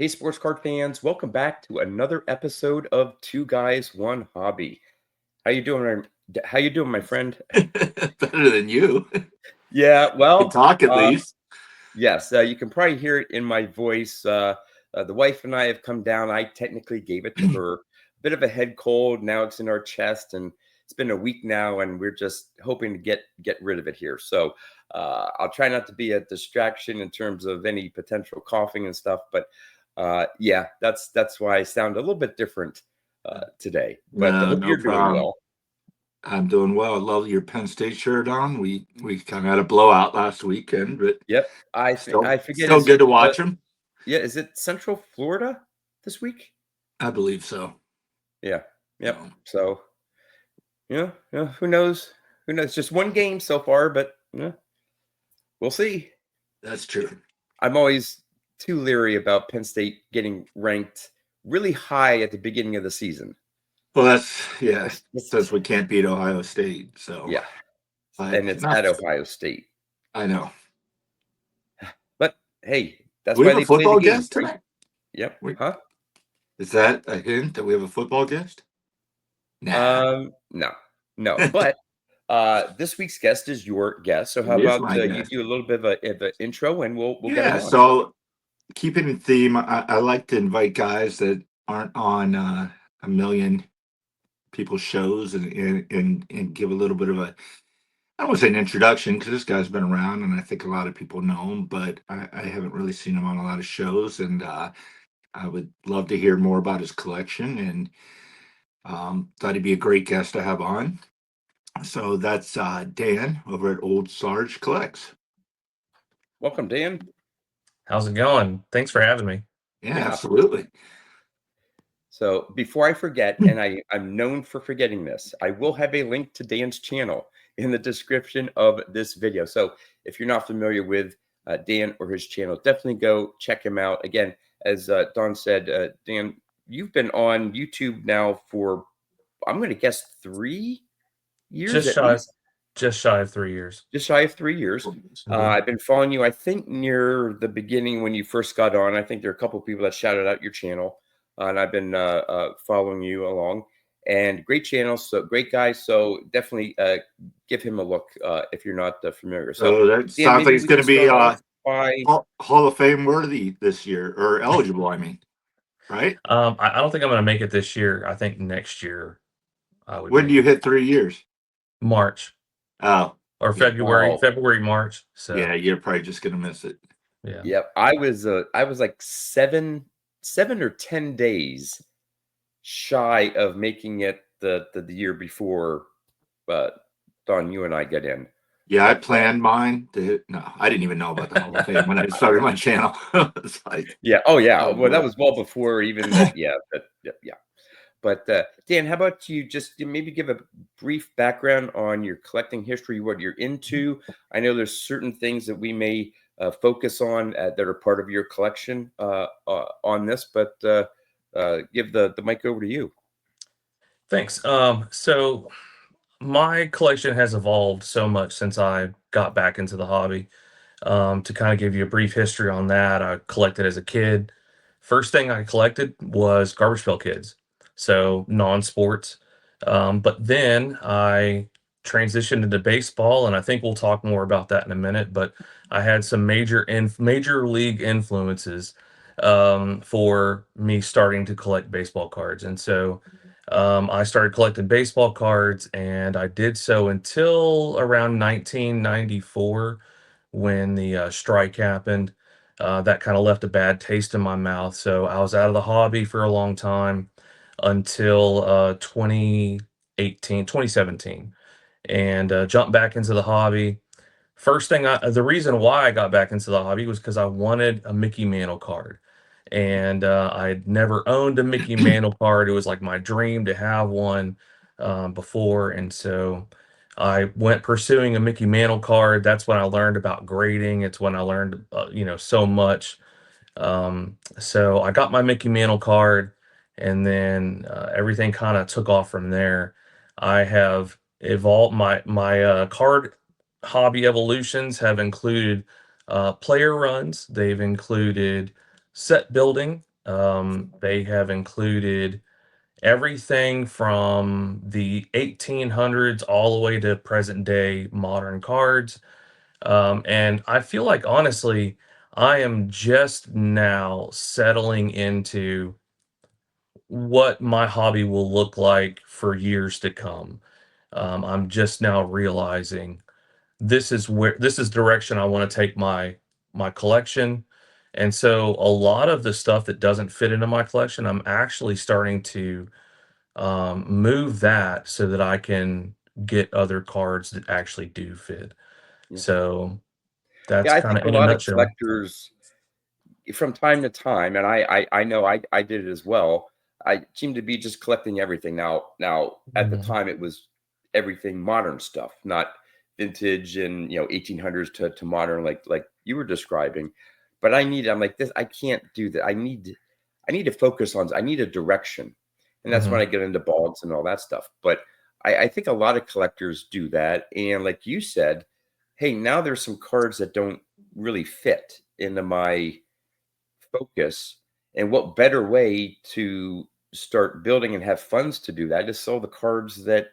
Hey, sports card fans! Welcome back to another episode of Two Guys, One Hobby. How you doing? How you doing, my friend? Better than you. Yeah, You well, talk at least. yes, you can probably hear it in my voice. The wife and I have come down. I technically gave it to her. A bit of a head cold. Now it's in our chest, and it's been a week now, and we're just hoping to get rid of it here. So I'll try not to be a distraction in terms of any potential coughing and stuff. But yeah, that's why I sound a little bit different today. But I No, hope no you're doing problem. well. I'm doing well. I love your Penn State shirt on. We kind of had a blowout last weekend, but Yep, I forget. still Is good it? to watch them. Yeah, is it Central Florida this week? I believe so. Yeah. Yep. No, So, yeah, who knows? Who knows? Just one game so far, but we'll see. that's true. I'm always too leery about Penn State getting ranked really high at the beginning of the season. Well, yeah. That's Since we can't beat Ohio State, so yeah, but and it's not. at Ohio State. I know. But hey, that's Do we why have a they play the football games, guest right? tonight? Yep. Huh? Is that a hint that we have a football guest? Nah. No, no. But this week's guest is your guest. So how He is about my you guest. do a little bit of an intro, and we'll get him Yeah. on. So keeping in theme, I like to invite guys that aren't on a million people's shows and give a little bit of a, I don't want to say an introduction because this guy's been around and I think a lot of people know him, but I haven't really seen him on a lot of shows, and I would love to hear more about his collection, and thought he'd be a great guest to have on. So that's Dan over at Old Sarge Collects. Welcome, Dan. How's it going? Thanks for having me. Yeah, Yeah. absolutely. So before I forget, and I'm known for forgetting this, I will have a link to Dan's channel in the description of this video. So if you're not familiar with Dan or his channel, definitely go check him out. Again, as Don said, Dan, you've been on YouTube now for, I'm going to guess 3 years Just at shy, least. just shy of 3 years. Just shy of 3 years. I've been following you, I think, near the beginning when you first got on. I think there are a couple of people that shouted out your channel, and I've been following you along. And great channel, so great guy. So definitely give him a look if you're not familiar. So that Dan, sounds like maybe it's we going can to be start off by Hall of Fame worthy this year, or eligible, I mean, right? I don't think I'm going to make it this year. I think next year I would When do make you it. hit 3 years? March Oh, or yeah. February, March. So Yeah, you're probably just going to miss it. yeah. Yep, I was like seven or 10 days shy of making it the year before Don, you and I get in. Yeah, I But planned mine to hit. No, I didn't even know about the Hall of Fame when I started my channel. It's like, yeah, oh yeah, oh well that boy. was well before even that. Yeah, yeah. But Dan, how about you just maybe give a brief background on your collecting history, what you're into? I know there's certain things that we may focus on that are part of your collection on this, but give the mic over to you. Thanks. So my collection has evolved so much since I got back into the hobby. To kind of give you a brief history on that, I collected as a kid. First thing I collected was Garbage Pail Kids, so non-sports. But then I transitioned into baseball, and I think we'll talk more about that in a minute. But I had some major league influences for me starting to collect baseball cards, and so I started collecting baseball cards, and I did so until around 1994 when the strike happened. That kind of left a bad taste in my mouth. So I was out of the hobby for a long time until 2017, and jumped back into the hobby. The reason why I got back into the hobby was because I wanted a Mickey Mantle card. And I'd never owned a Mickey Mantle card. It was like my dream to have one before. And so I went pursuing a Mickey Mantle card. That's when I learned about grading. It's when I learned, so much. So I got my Mickey Mantle card, and then everything kind of took off from there. I have evolved my card hobby evolutions have included player runs. They've included set building. They have included everything from the 1800s all the way to present day modern cards. And I feel like honestly, I am just now settling into what my hobby will look like for years to come. I'm just now realizing this is direction I want to take my collection. And so a lot of the stuff that doesn't fit into my collection, I'm actually starting to move that so that I can get other cards that actually do fit. Yeah. So Yeah, that's I kind think of a in a lot of nutshell. collectors from time to time, and I know I did it as well. I seem to be just collecting everything now. At the Mhm, time, it was everything modern stuff, not vintage and 1800s to modern, like you were describing. But I'm like this. I can't do that. I need to focus on. I need a direction, and that's when mhm, I get into Boggs and all that stuff. But I think a lot of collectors do that, and like you said, hey, now there's some cards that don't really fit into my focus. And what better way to start building and have funds to do that is sell the cards that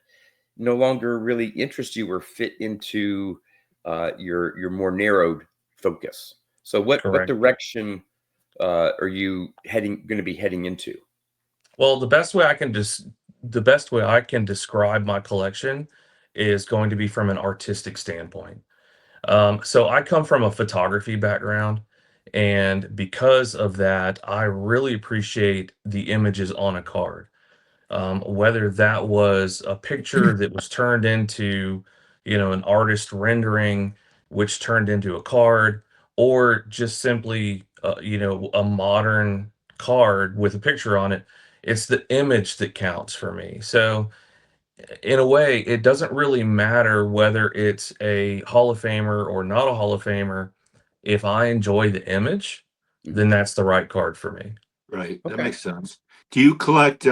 no longer really interest you or fit into your more narrowed focus. So what correct. direction are you heading going to be heading into? Well, the best way I can describe my collection is going to be from an artistic standpoint. So I come from a photography background, and because of that, I really appreciate the images on a card. Whether that was a picture that was turned into, an artist rendering, which turned into a card, or just simply, a modern card with a picture on it. It's the image that counts for me. So, in a way, it doesn't really matter whether it's a Hall of Famer or not a Hall of Famer. If I enjoy the image, then Mhm. that's the right card for me. Right, that Okay. makes sense. Do you collect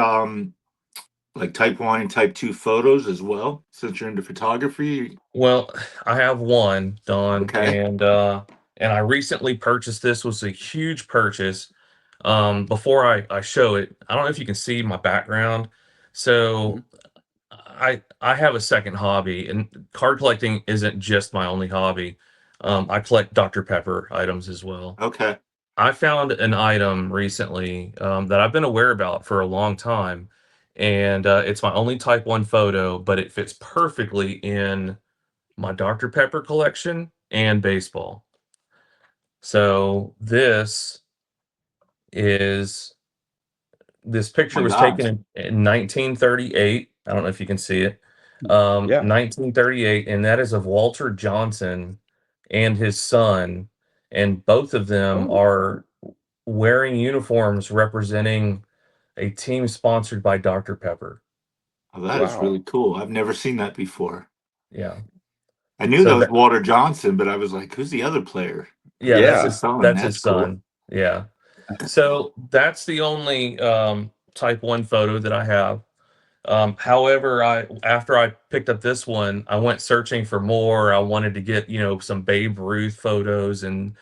like type 1 and type 2 photos as well since you're into photography? Well, I have one done, Okay. and I recently purchased this. Was a huge purchase. Before I show it, I don't know if you can see my background. Mhm. So I have a second hobby, and card collecting isn't just my only hobby. I collect Dr. Pepper items as well. Okay. I found an item recently that I've been aware about for a long time, and it's my only Type 1 photo, but it fits perfectly in my Dr. Pepper collection and baseball. So is this picture My was taken gosh. in 1938. I don't know if you can see it. Yeah. 1938, and that is of Walter Johnson and his son, and both of them Oh, are wearing uniforms representing a team sponsored by Dr. Pepper. Oh, that is wow. really cool. I've never seen that before. Yeah. I knew So that was that Walter Johnson, but I was like, who's the other player? yeah, Oh, that's that's Yeah. his son. that's That's his cool. son. Yeah. So that's the only type 1 photo that I have. However, I after I picked up this one, I went searching for more. I wanted to get, some Babe Ruth photos and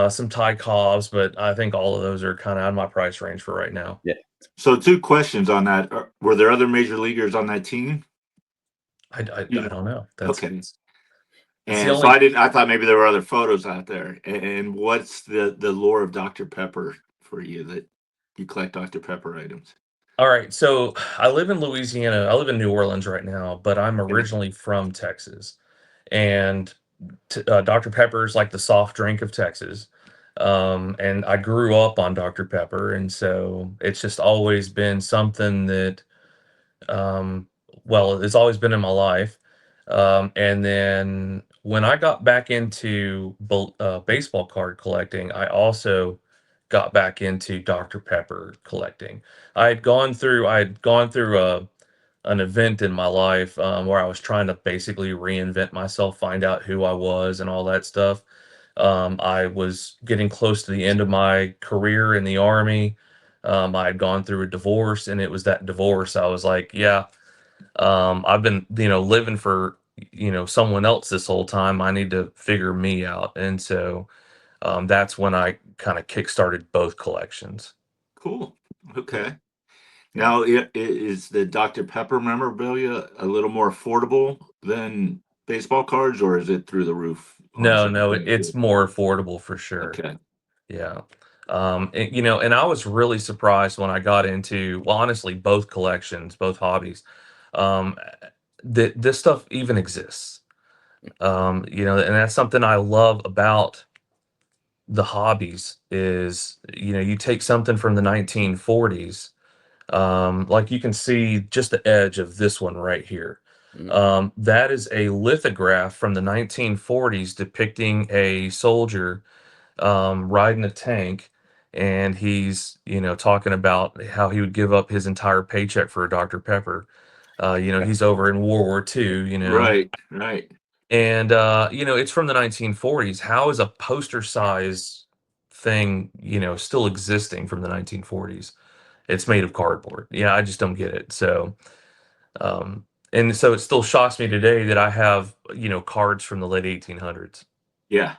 some Ty Cobbs, but I think all of those are kind of out of my price range for right now. Yeah. So, two questions on that. Were there other major leaguers on that team? I You don't know. okay? It's the And so only. I didn't. I thought maybe there were other photos out there. And what's the lore of Dr. Pepper for you that you collect Dr. Pepper items? All right, so I live in Louisiana. I live in New Orleans right now, but I'm Okay. originally from Texas, and Dr. Pepper is like the soft drink of Texas. And I grew up on Dr. Pepper, and so it's just always been something that, um, well, it's always been in my life. And then when I got back into baseball card collecting, I also got back into Dr. Pepper collecting. I had gone through an event in my life where I was trying to basically reinvent myself, find out who I was, and all that stuff. I was getting close to the end of my career in the army. I had gone through a divorce, and it was that divorce. I was like, yeah, I've been, living for, someone else this whole time. I need to figure me out. And so that's when I kind of kickstarted both collections. Cool. Okay. Now, is the Dr. Pepper memorabilia a little more affordable than baseball cards, or is it through the roof on No, some no, things it's too? more affordable for sure. Okay. Yeah. And I was really surprised when I got into, well, honestly, both collections, both hobbies, um, that this stuff even exists. And that's something I love about the hobbies is, you take something from the 1940s, like you can see just the edge of this one right here. Mm, That is a lithograph from the 1940s depicting a soldier riding a tank, and he's talking about how he would give up his entire paycheck for a Dr. Pepper. He's over in World War II, Right. Right. and it's from the 1940s. How is a poster size thing still existing from the 1940s? It's made of cardboard. Yeah, I just don't get it. So um and so it still shocks me today that I have cards from the late 1800s. Yeah.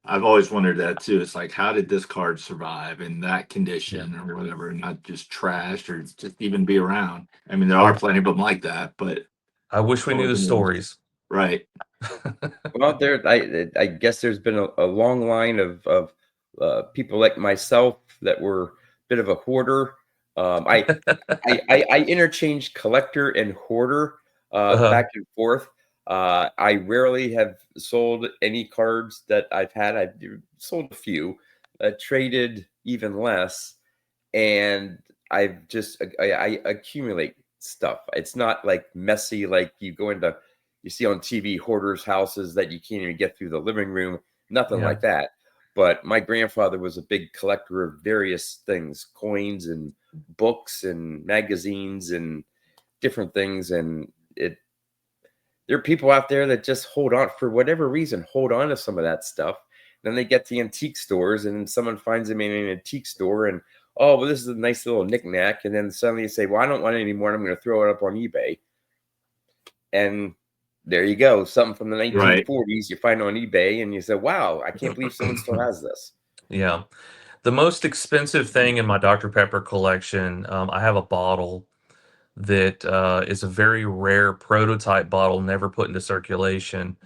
I've always wondered that too. It's like, how did this card survive in that Yeah. condition or whatever, and not just trashed or just even be around? I mean, there are I plenty of them like that, but I wish it's we knew always the been in- stories. right. well, I guess there's been a long line of people like myself that were a bit of a hoarder. I interchange collector and hoarder Uh, back and forth. I rarely have sold any cards that I've had. I've sold a few, traded even less, and I've just I accumulate stuff. It's not like messy like you see on TV hoarders' houses that you can't even get through the living room. Nothing yeah. like that. But my grandfather was a big collector of various things, coins and books and magazines and different things. And there are people out there that just hold on for whatever reason, hold on to some of that stuff. Then they get to antique stores and someone finds them in an antique store and, oh, well, this is a nice little knickknack. And then suddenly you say, well, I don't want it anymore. I'm going to throw it up on eBay. And there you go. Something from the Right. 1940s you find on eBay and you say, wow, I can't believe someone still has this. Yeah. The most expensive thing in my Dr. Pepper collection, I have a bottle that is a very rare prototype bottle, never put into circulation,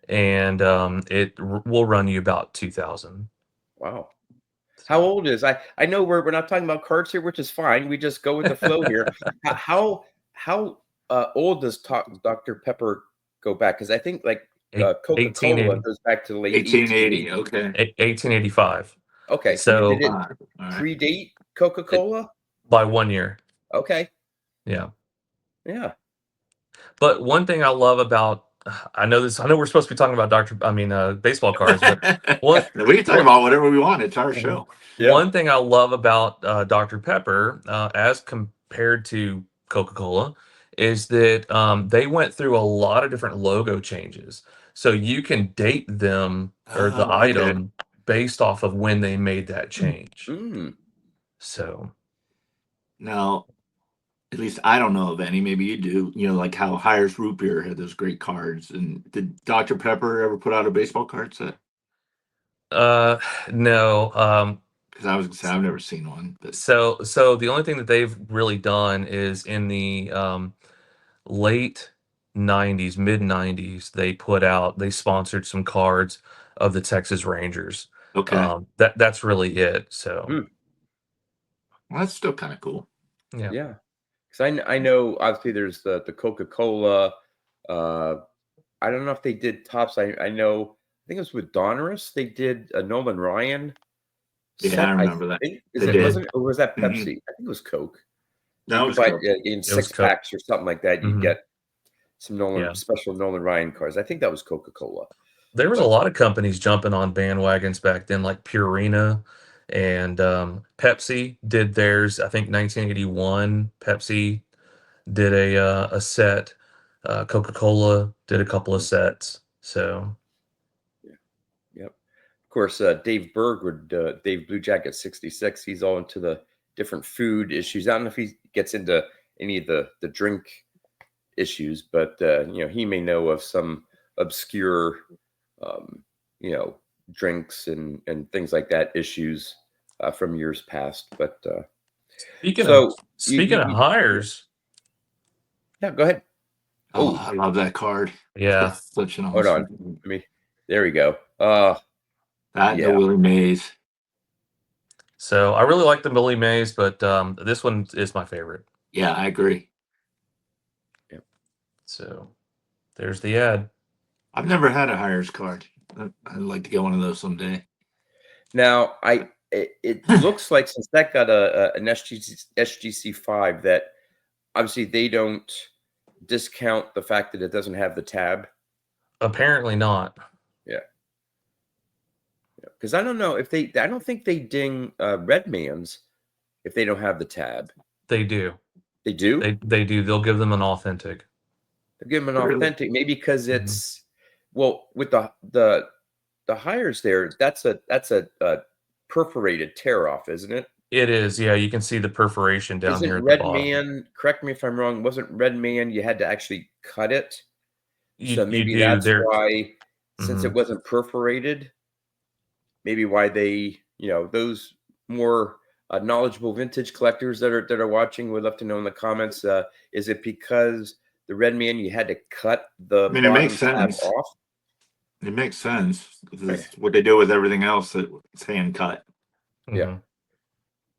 and will run you about 2,000. Wow. How So, old is I know we're not talking about cards here, which is fine. We just go with the flow here. How old does Dr. Pepper go back? Because I think like Coca-Cola 1880, goes back to the late 1880. 1880s. Okay. 1885. Okay, did So it 85. All right. predate it, Coca-Cola? by 1 year. Okay, Yeah. yeah. But one thing I love about I know this. I know we're supposed to be talking about baseball cards, but one We can talk one about whatever we want. It's our show. Yeah. one thing I love about Dr. Pepper, as compared to Coca-Cola, is that they went through a lot of different logo changes, so you can date them or the Oh, okay. item based off of when they made that change. Mm. So Now, at least I don't know of any. Maybe you do. You know, like how Hires Root Beer had those great cards. And did Dr. Pepper ever put out a baseball card set? uh, no. Because I was gonna say I've never seen one. But So the only thing that they've really done is in the late 90s, mid 90s, they sponsored some cards of the Texas Rangers. okay, That's really it. So Mm. well, that's still kind of cool. yeah. Yeah. Because I know obviously there's the Coca-Cola. Uh, I don't know if they did tops. I know I think it was with Donruss. They did a Nolan Ryan Yeah, I set. I remember that. think They did. wasn't it, or was that Hmm. Pepsi? I think it was Coke. You That could was buy cool. in It was six packs or something like that. You hmm get some Yeah. special Nolan Ryan cards. I think that was Coca-Cola. There was a But lot of companies jumping on bandwagons back then, like Purina and Pepsi did theirs. I think 1981, Pepsi did a set. Coca-Cola did a couple of sets. So yeah, yep. Of course, Dave Berg would Dave Blue Jacket 66. He's all into the different food issues. I don't know if he gets into any of the drink issues, but he may know of some obscure um, you know drinks and things like that issues from years past. But Speaking of So speaking of hires, yeah, go ahead. Oh, Oh, I love that card. yeah. Such an hold on. awesome. There we go. That and the Yeah. Willie Mays. So I really like the Billy Mays, but this one is my favorite. Yeah, I agree. So there's the ad. I've never had a hires card. I'd like to get one of those someday. Now, it looks like since that got an SGC 5 that obviously they don't discount the fact that it doesn't have the tab. Apparently not. Yeah. Because I don't know if I don't think they ding Redman's if they don't have the tab. They do. They do? They do. They'll give them an authentic. They give them an Really? authentic, maybe because Mhm. it's well with the hires there. That's a perforated tear off, isn't it? It is. Yeah, you can see the perforation down Isn't here at the Red bottom. Man? Correct me if I'm wrong. Wasn't Red Man? You had to actually cut it, so You maybe do. that's There. why, since it Mhm. wasn't perforated, maybe why they, those more knowledgeable vintage collectors that are watching would love to know in the comments. Is it because the Red Man you had to cut the I mean, it bottom makes tab sense. off? It makes sense. This is what they do with everything else that's hand cut. Yeah. Mhm.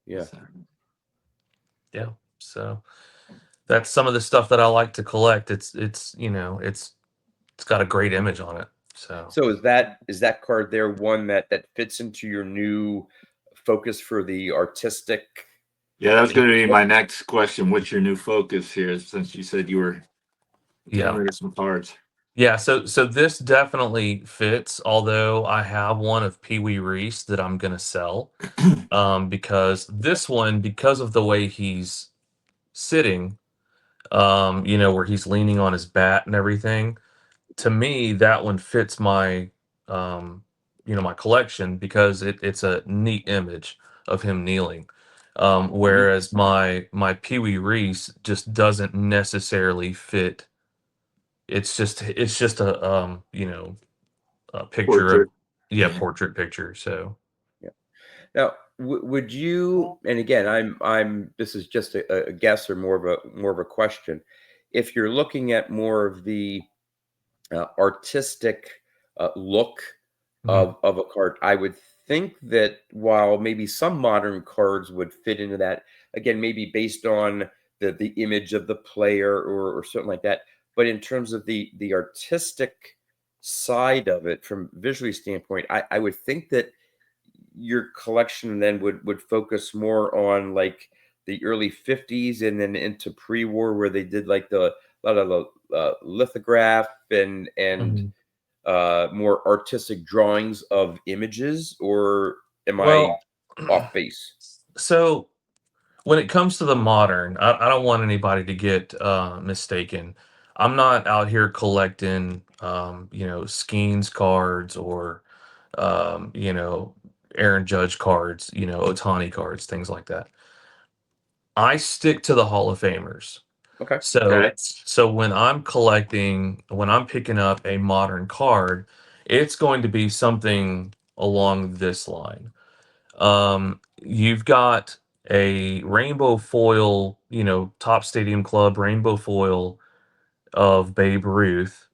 Yeah. So, Yeah. So that's some of the stuff that I like to collect. It's it's got a great image on it. So So is that card there one that fits into your new focus for the artistic? yeah, that was going to be my next question. What's your new focus here? Since you said you were getting yeah. rid of some cards. Yeah, so this definitely fits, although I have one of Pee Wee Reese that I'm gonna sell. Because this one, because of the way he's sitting, where he's leaning on his bat and everything, to me, that one fits my my collection because it's a neat image of him kneeling. Mhm. Whereas my Pee Wee Reese just doesn't necessarily fit. It's just a picture of Portrait. Yeah. portrait picture. So Yeah. Now, would you? And again, I'm. This is just a guess or more of a question. If you're looking at more of the artistic look mhm. of a card, I would think that while maybe some modern cards would fit into that, again, maybe based on the image of the player or something like that. But in terms of the artistic side of it, from visually standpoint, I would think that your collection then would focus more on like the early 50s and then into pre-war where they did like a lot of the lithograph and Mhm. more artistic drawings of images, or am I Well, off base? so when it comes to the modern, I don't want anybody to get mistaken. I'm not out here collecting, Skeens cards or, Aaron Judge cards, Otani cards, things like that. I stick to the Hall of Famers. Okay. So Okay. so when I'm picking up a modern card, it's going to be something along this line. You've got a rainbow foil, top stadium club rainbow foil of Babe Ruth.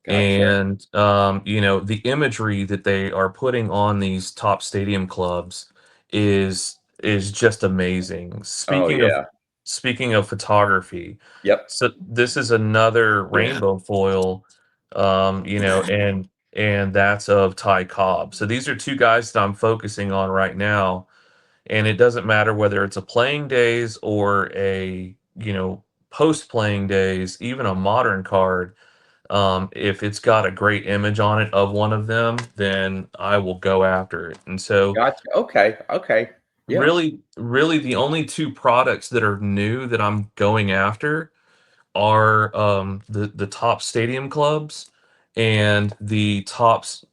Gotcha. And the imagery that they are putting on these top stadium clubs is just amazing. Oh yeah. Speaking of photography, Yep. so this is another Yeah. rainbow foil, and that's of Ty Cobb. So these are two guys that I'm focusing on right now, and it doesn't matter whether it's a playing days or a post playing days, even a modern card. If it's got a great image on it of one of them, then I will go after it. And so, Gotcha. Okay. Okay. Yeah. really, the only two products that are new that I'm going after are the top stadium clubs and the tops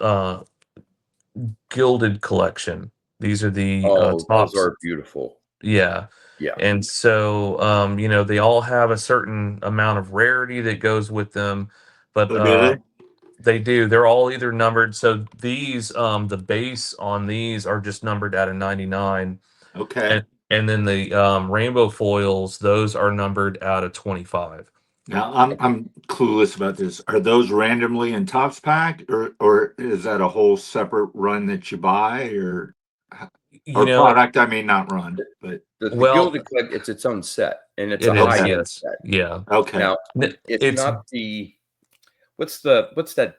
gilded collection. These are the Oh, those tops. are beautiful. Yeah. Yeah. And so, they all have a certain amount of rarity that goes with them, but Oh, do they? they do. They're all either numbered. So these, the base on these are just numbered out of 99, Okay. and And then the rainbow foils, those are numbered out of 25. Now I'm clueless about this. Are those randomly in Topps pack, or is that a whole separate run that you buy, You or know, product? I mean, not run, but The well, Gilded Collect, it's its own set, and it's it a is, okay, high-end yes. set. Yeah. okay. Now, it's It's not the what's that?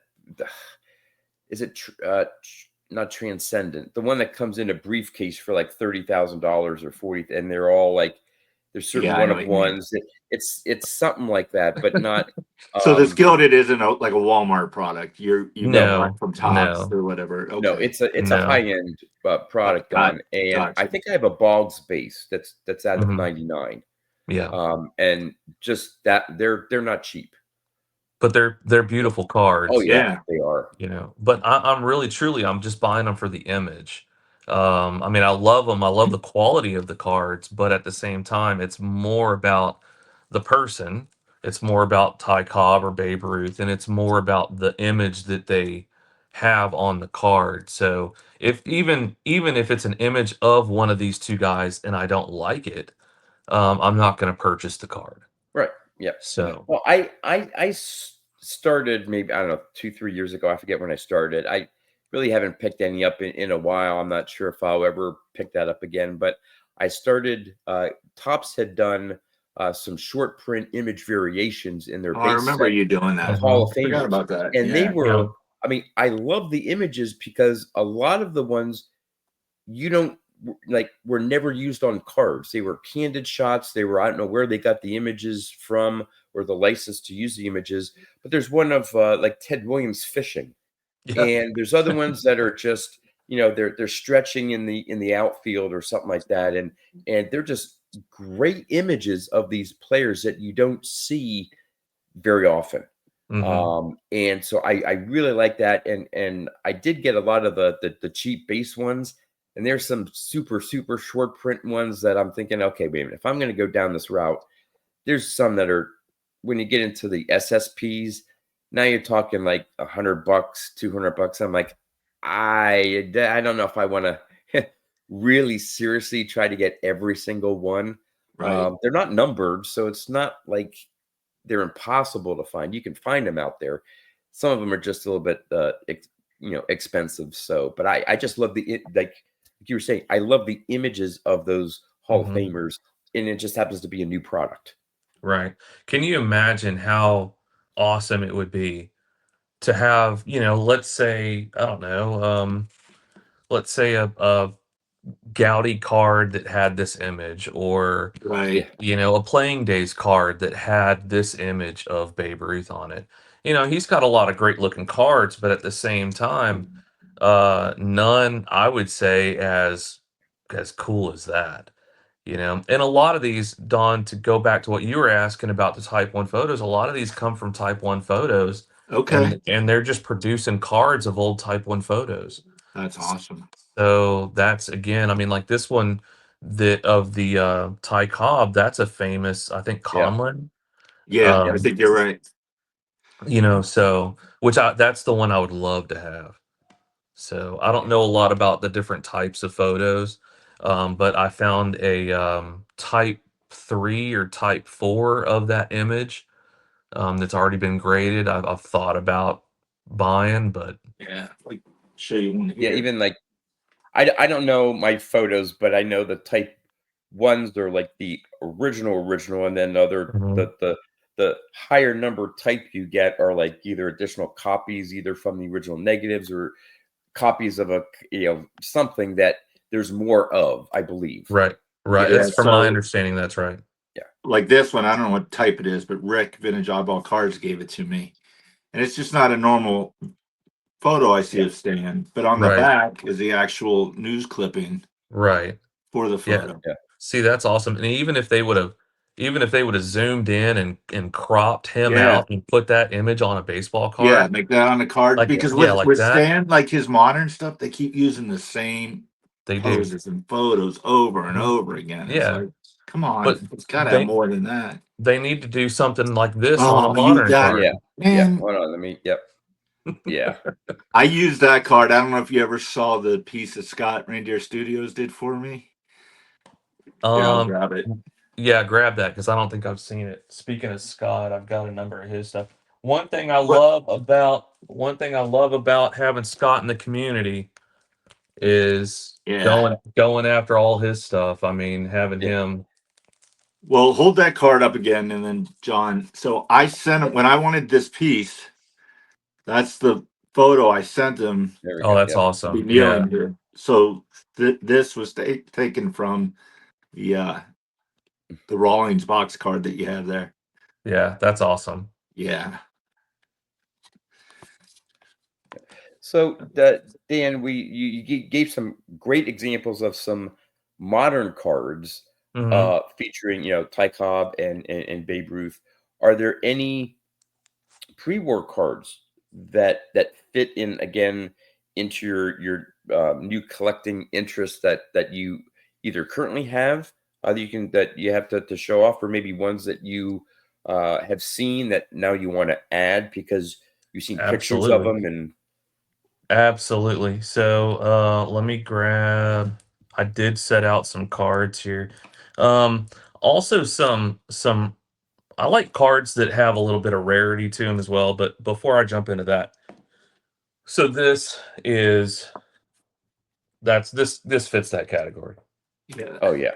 Is it not Transcendent? The one that comes in a briefcase for like $30,000 or 40, and they're all like there's certain Yeah, I one know of what you mean. ones that it's something like that, but not. So this Gilded isn't like a Walmart product. You got one no, from Topps no, or whatever. No, Okay, it's a no. high-end product got gun, and I gotcha. think I have a Boggs base that's out of Mhm. 99. Yeah. And just that they're not cheap. But they're beautiful Oh cards. yeah, Yeah, they are. But I'm really truly I'm just buying them for the image. I mean, I love them. I love the quality of the cards, but at the same time, it's more about the person. It's more about Ty Cobb or Babe Ruth, and it's more about the image that they have on the card. So if even if it's an image of one of these two guys and I don't like it, I'm not going to purchase the card. Right. Yeah. So Well, started maybe I don't know 2-3 years ago. I forget when I started. I really haven't picked any up in a while. I'm not sure if I'll ever pick that up again. But I started. Topps had done some short print image variations in their oh, I base remember set you doing of that. Hall of mhm, I forgot Famers, about that. and they Yeah, were. yeah, I mean, I love the images because a lot of the ones you don't like were never used on cards. They were candid shots. They were I don't know where they got the images from or the license to use the images. But there's one of like Ted Williams fishing, yeah, and there's other ones that are just they're stretching in the outfield or something like that, and they're just great images of these players that you don't see very often. hmm And so I really like that, and I did get a lot of the cheap base ones, and there's some super short print ones that I'm thinking, okay, wait a minute, if I'm going to go down this route, there's some that are when you get into the SSPs, now you're talking like $100, $200. I'm like, I don't know if I want to really seriously try to get every single one. right. They're not numbered, so it's not like they're impossible to find. You can find them out there. Some of them are just a little bit, expensive. So, but I just love like you were saying, I love the images of those Hall of hmm Famers, and it just happens to be a new product. right. Can you imagine how awesome it would be to have, let's say, I don't know, let's say a Gaudy card that had this image, or Yeah, Right. a playing days card that had this image of Babe Ruth on it. He's got a lot of great looking cards, but at the same time, none I would say as cool as that. And a lot of these, Don, to go back to what you were asking about the Type 1 photos, a lot of these come from Type 1 photos, Okay, and they're just producing cards of old Type 1 photos. that's awesome. So that's again, I mean, like this one that of the Ty Cobb, that's a famous, I think, yeah, Conlon. Yeah, yeah. I Um, think you're right. so that's the one I would love to have. So I don't know a lot about the different types of photos, but I found a type 3 or type 4 of that image that's already been graded. I've thought about buying, but Yeah, like show you one Yeah, here. even like I don't know my photos, but I know the type ones are like the original, and then other Mhm. the higher number type you get are like either additional copies, either from the original negatives or copies of something that there's more of, I believe. Right, You right. get a Yeah, It's from my so understanding, that's right. yeah, like this one, I don't know what type it is, but Rick Vintage Oddball Cards gave it to me, and it's just not a normal photo I see yeah, of Stan, but on the Right, back is the actual news clipping right. for the Yeah. photo. yeah, See, that's awesome. And even if they would have zoomed in and cropped him Yeah, out and put that image on a baseball yeah, card, make that on the card like yeah, because yeah, with like that, Stan, like his modern stuff, they keep using the same they do. poses and photos over and Mhm. over again. It's Yeah. like, come on, But it's got to have they more than that. they need to do something like this on a Oh, you modern that yeah, card. yeah. man. Hold on, let me. Yep, yeah, I used that card. I don't know if you ever saw the piece that Scott Reindeer Studios did for me. Yeah, I'll Um, grab it. yeah, grab that because I don't think I've seen it. Speaking of Scott, I've got a number of his stuff. What? One thing I love about having Scott in the community is Yeah. going after all his stuff. I mean, having Yeah. him. Well, hold that card up again, and then John. So I sent him when I wanted this piece. That's the photo I sent him There we Oh, go. that's Yep. to be awesome. Yeah, kneeling here. So this was taken from the Rawlings box card that you have there. yeah, that's awesome. Yeah. So, Dan, you gave some great examples of some modern cards Hmm. featuring, Ty Cobb and Babe Ruth. Are there any pre-war cards that fit in again into your new collecting interest that you either currently have that you have to show off, or maybe ones that you have seen that now you want to add because you've seen pictures of Absolutely. them and Absolutely. So, let me grab. I did set out some cards here. Um, Also some. I like cards that have a little bit of rarity to them as well. But before I jump into that, so this is this fits that category. Yeah. oh yeah.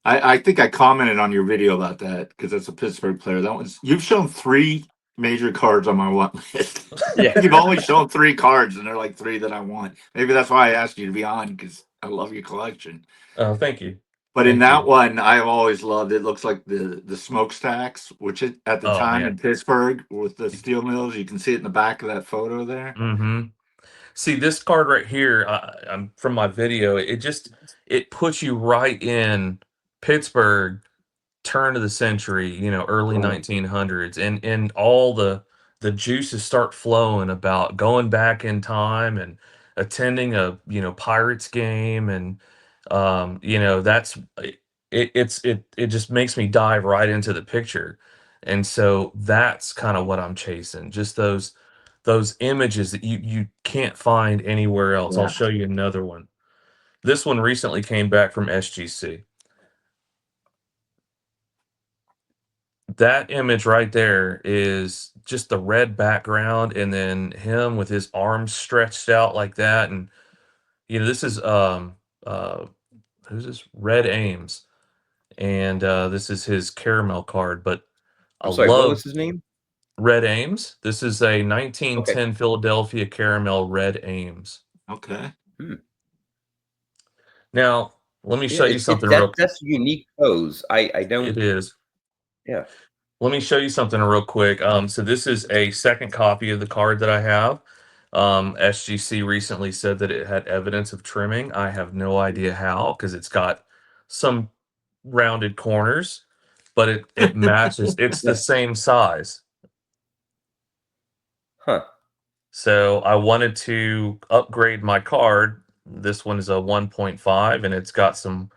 I think I commented on your video about that because that's a Pittsburgh player. That one's you've shown 3 major cards on my want list. Yeah. You've only shown 3 cards, and they're like 3 that I want. Maybe that's why I asked you to be on because I love your collection. Oh, thank you, But in thank that you. one, I've always loved it. Looks like the smokestacks, which at the Oh time in man. Pittsburgh with the steel mills, you can see it in the back of that photo there. Mm-hmm. See this card right here, I'm from my video. It puts you right in Pittsburgh, turn of the century, early Right. 1900s, and all the juices start flowing about going back in time and attending a Pirates game, and that's it just makes me dive right into the picture, and so that's kind of what I'm chasing, just those images that you can't find anywhere else. I'll Yeah. show you another one. This one recently came back from SGC. That image right there is just the red background and then him with his arms stretched out like that, and this is uh who's this? Red Ames, and this is his caramel card, but I I'm sorry, what love was his name? Red Ames. This is a Okay. 1910 Philadelphia caramel Red Ames. Okay. Hmm. Now, let me Yeah, show you something that's a unique pose. I don't. it is. Yeah. Let me show you something real quick. So this is a second copy of the card that I have. SGC recently said that it had evidence of trimming. I have no idea how, because it's got some rounded corners, but it matches. It's the Yeah. same size. Huh. So I wanted to upgrade my card. This one is a 1.5, and it's got some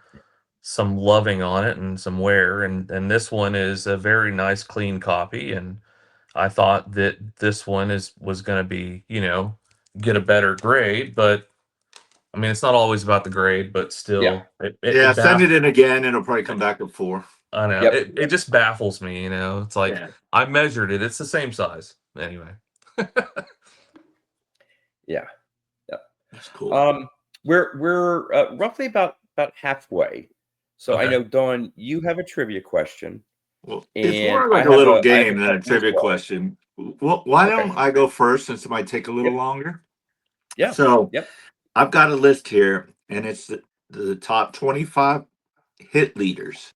loving on it and some wear, and this one is a very nice clean copy, and I thought that this one was going to be, get a better grade, but I mean, it's not always about the grade, but Yeah. still, Yeah, send it in again, and it'll probably come back at 4. I know Yep. it just baffles me, It's like Yeah. I measured it; it's the same size anyway. Yeah. Yep. That's cool. We're roughly about halfway. So I Okay, know, Dawn, you have a trivia question, Well, it's and more like a little I have a game than a couple as trivia well. question. Well, why Okay. don't I go first since it might take a little Yep. longer? Yeah. So Yep. I've got a list here, and it's the top 25 hit leaders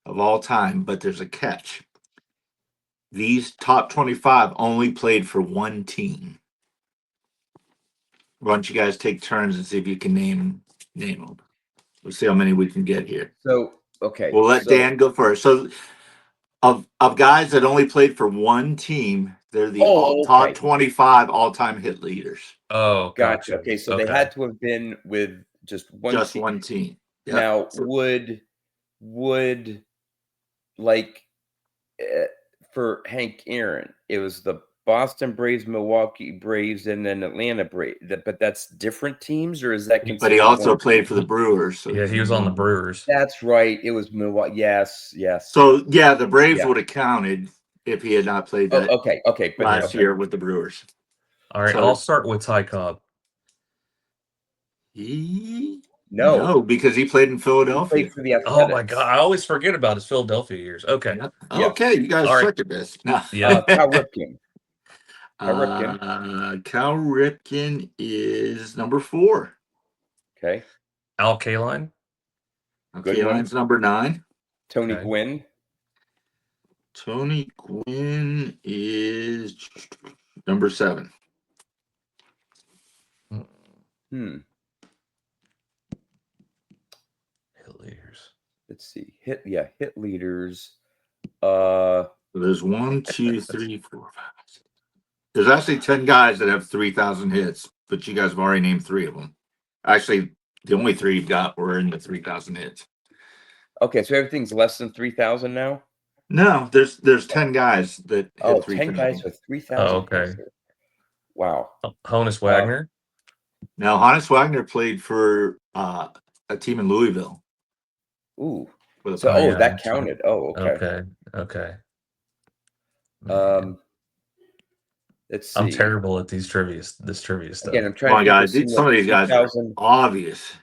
of all time, but there's a catch. These top 25 only played for one team. Why don't you guys take turns and see if you can name them? We'll see how many we can get here. So okay. We'll let So Dan go first. So of guys that only played for one team, they're the top okay. 25 all-time hit leaders. oh, Gotcha. gotcha. Okay. So they Okay, had to have been with just one Just team. one team. Yep. Now, would like uh, for Hank Aaron, it was the Boston Braves, Milwaukee Braves, and then Atlanta Braves. But that's different teams, or is that But he considered also one? played for the Brewers. So Yeah, he was on the Brewers. That's right. It was Milwaukee. Yes. So yeah, the Braves Yeah. would have counted if he had not played Oh, that okay. But last year with the Brewers. All right, So- I'll start with Ty Cobb. No, because he played in He Philadelphia. played for the Oh my Athletics. God, I always forget about his Philadelphia years. Okay, Yeah. Okay, you guys All right. suck at this. No. Yeah. Cal Ripken. Cal Ripken is number 4. Okay. Al Kaline. Good Okay, one. line's number 9. Tony Okay. Gwynn. Tony Gwynn is number 7. Hit leaders. Let's see. Hit leaders. There's 1, 2, 3, 4, 5. There's actually 10 guys that have 3,000 hits, but you guys have already named 3 of them. Actually, the only 3 you've got were in the 3,000 hits. Okay, so everything's less than 3,000 now? No, there's 10 guys that hit 10 3,000. guys with 3,000. Oh, okay. Wow. Honus Wagner. Now, Hannes Wagner played for a team in Louisville. Ooh. With a So, yeah, that counted. Oh, Okay. Okay. Let's see. I'm terrible at this trivia stuff. Again, I'm Oh trying my to God, think some of these guys are 3,000. obvious.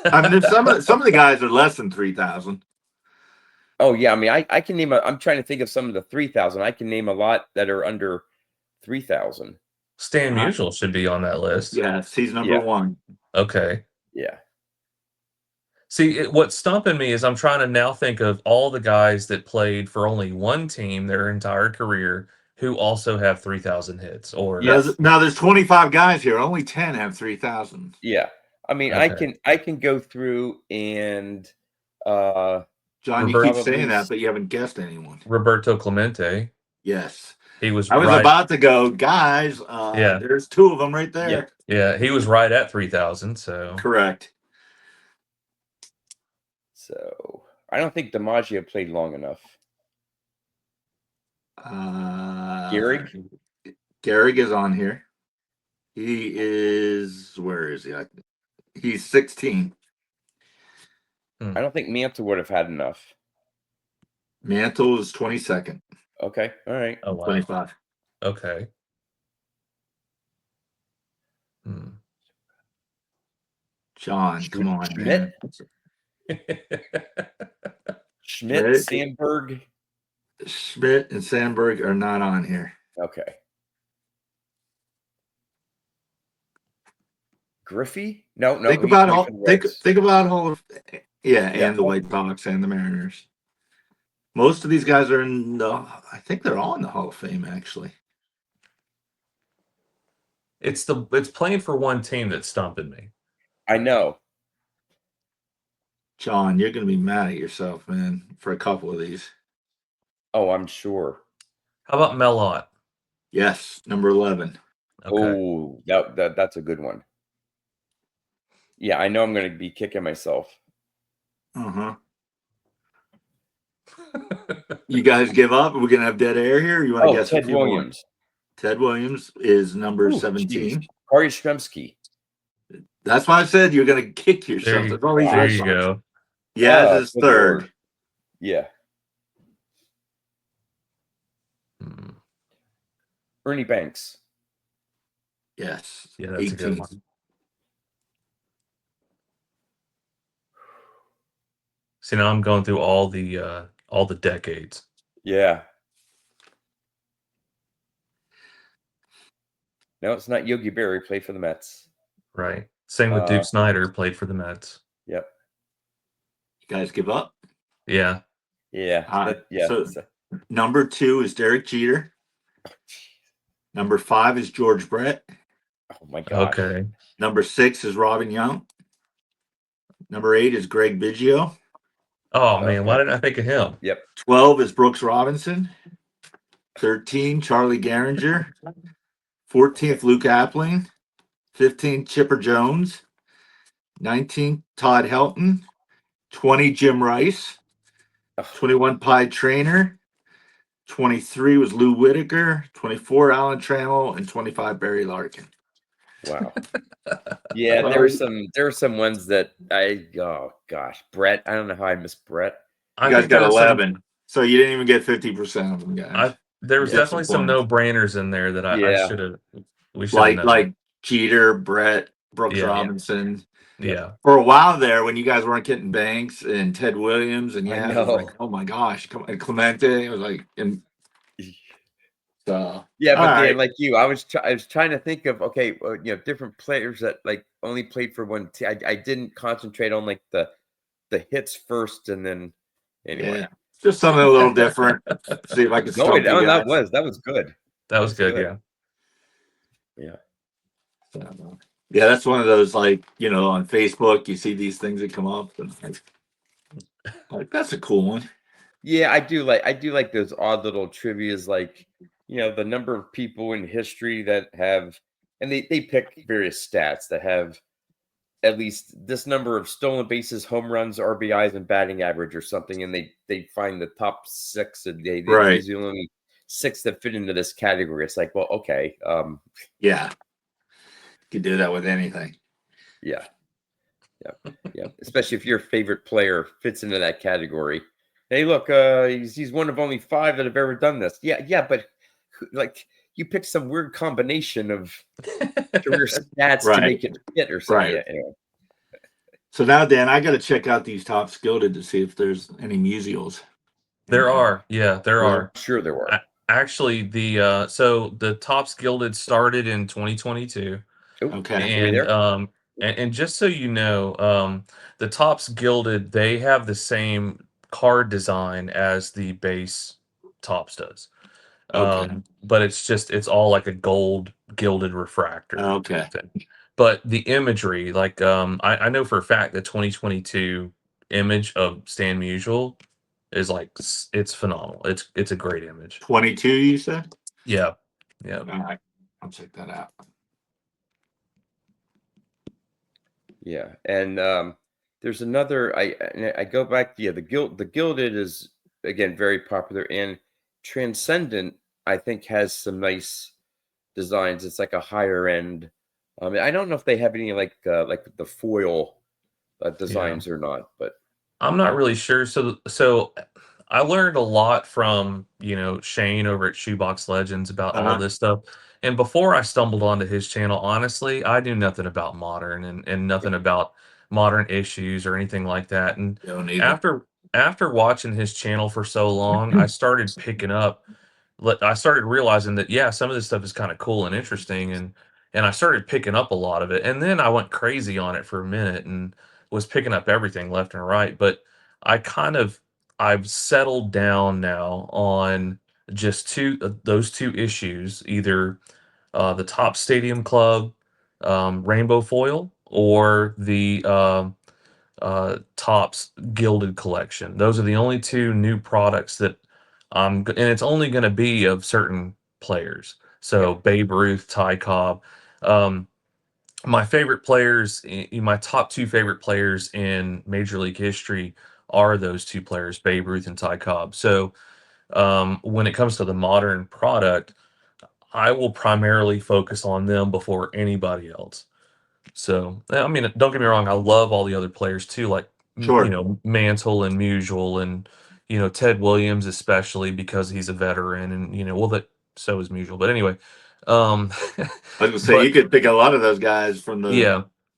I mean, there's some of the guys are less than 3,000. Oh, yeah. I mean, I can name I'm trying to think of some of the 3,000. I can name a lot that are under 3,000. Stan Musial should be on that list. Yes, he's number 1. Okay. Yeah. See, what's stumping me is I'm trying to now think of all the guys that played for only one team their entire career who also have 3,000 hits. Or Now there's 25 guys here. Only 10 have 3,000. Yeah. I mean, Okay. I can go through and John, you keep saying that, but you haven't guessed anyone. Roberto Clemente. Yes. He was I was right. about to go, guys. Yeah. There's 2 of them right there. Yeah, he was right at 3,000. So Correct. So I don't think DiMaggio played long enough. Gehrig is on here. He is, where is he? He's 16. I don't think Mantle would have had enough. Mantle is 22nd. Okay. All right. Oh, wow. 25. Okay. John, come on, Schmidt? man. Schmidt, Sandberg. Schmidt and Sandberg are not on here. Okay. Griffey? No. Think about all of and the White Sox and the Mariners. Most of these guys are in I think they're all in the Hall of Fame, actually. It's playing for one team that's stumping me. I know. John, you're going to be mad at yourself, man, for a couple of these. Oh, I'm sure. How about Melot? Yes, number 11. Okay. Oh, that's a good one. Yeah, I know I'm going to be kicking myself. Uh-huh. You guys give up? Are we going to have dead air here? Or you want to guess Ted a few more? Williams. Ted Williams is number 17. Kari Shemsky. That's why I said you're going to kick yourself. There you go. Yaz is 3rd. Lord. Yeah. Ernie Banks. Yes. Yeah, that's 18. A good one. See, now I'm going through all the decades. Yeah. No, it's not Yogi Berra. Played for the Mets. Right. Same with Duke Snyder. Played for the Mets. Yep. You guys give up? Yeah. Yeah. So number 2 is Derek Jeter. Number 5 is George Brett. Oh my God. Okay. Number 6 is Robin Young. Number 8 is Greg Biggio. Oh man, why didn't I think of him? Yep. 12 is Brooks Robinson. 13, Charlie Gehringer. 14th, Luke Appling. 15, Chipper Jones. 19, Todd Helton. 20, Jim Rice. 21, Pie Traynor. 23 was Lou Whitaker, 24 Alan Trammell, and 25 Barry Larkin. Wow. Yeah, there were some ones that oh gosh, Brett. I don't know how I missed Brett. You I guys think got there was some 11, so you didn't even get 50% of them, guys. there was Yeah. definitely some no-brainers in there that I Yeah. should have we should have known. Like Jeter, Brett, Brooks Yeah. Robinson. Yeah. For a while there, when you guys weren't getting Banks and Ted Williams, and I it was like, know. oh my gosh, come and Clemente. It was like, and so Yeah, all but right. Dan, like you, I was trying to think of different players that like only played for one team. I didn't concentrate on like the hits first, and then anyway. Yeah, just something a little different. See if I can No, stump you that guys. was good. That was good, yeah. Yeah. So, yeah, that's one of those, like, on Facebook, you see these things that come up, and like that's a cool one. Yeah, I do like those odd little trivias, like the number of people in history that have, and they pick various stats that have at least this number of stolen bases, home runs, RBIs, and batting average or something, and they find the top 6, and Right. these are the only 6 that fit into this category. It's like, well, okay, Yeah, you can do that with anything. yeah, especially if your favorite player fits into that category. Hey, look, he's one of only 5 that have ever done this. Yeah, but like you picked some weird combination of career stats to make it fit or something. Right. Yeah, anyway. So now, Dan, I got to check out these top skilled to see if there's any musials. There are. Yeah, there are. Sure there were. Actually, the Topps Gilded started in 2022. Okay. And just so you know, the Topps Gilded, they have the same card design as the base Topps does. But it's all like a gold gilded refractor. Okay. But the imagery, like I know for a fact the 2022 image of Stan Musial is like it's phenomenal. It's a great image. 22, you said? Yeah. Yeah. All right. I'll check that out. Yeah, and there's another. I go back. Yeah, the gilded is again very popular, and Transcendent I think has some nice designs. It's like a higher end. I don't know if they have any like the foil designs or not, but I'm not really sure. So I learned a lot from, Shane over at Shoebox Legends about all this stuff. And before I stumbled onto his channel, honestly, I knew nothing about modern and nothing about modern issues or anything like that. And Don't either. after watching his channel for so long, I started picking up I started realizing that, yeah, some of this stuff is kind of cool and interesting, and I started picking up a lot of it. And then I went crazy on it for a minute and was picking up everything left and right. But I've settled down now on just those two issues, either the Top Stadium Club Rainbow Foil or the Topps Gilded Collection. Those are the only two new products that and it's only going to be of certain players. So Babe Ruth, Ty Cobb. My favorite players, my top 2 favorite players in Major League history are those 2 players, Babe Ruth and Ty Cobb. So when it comes to the modern product, I will primarily focus on them before anybody else. So, I mean, don't get me wrong, I love all the other players too, like, Sure. Mantle and Musial and, Ted Williams, especially because he's a veteran and, so is Musial. But anyway, I was gonna say you could pick a lot of those guys from the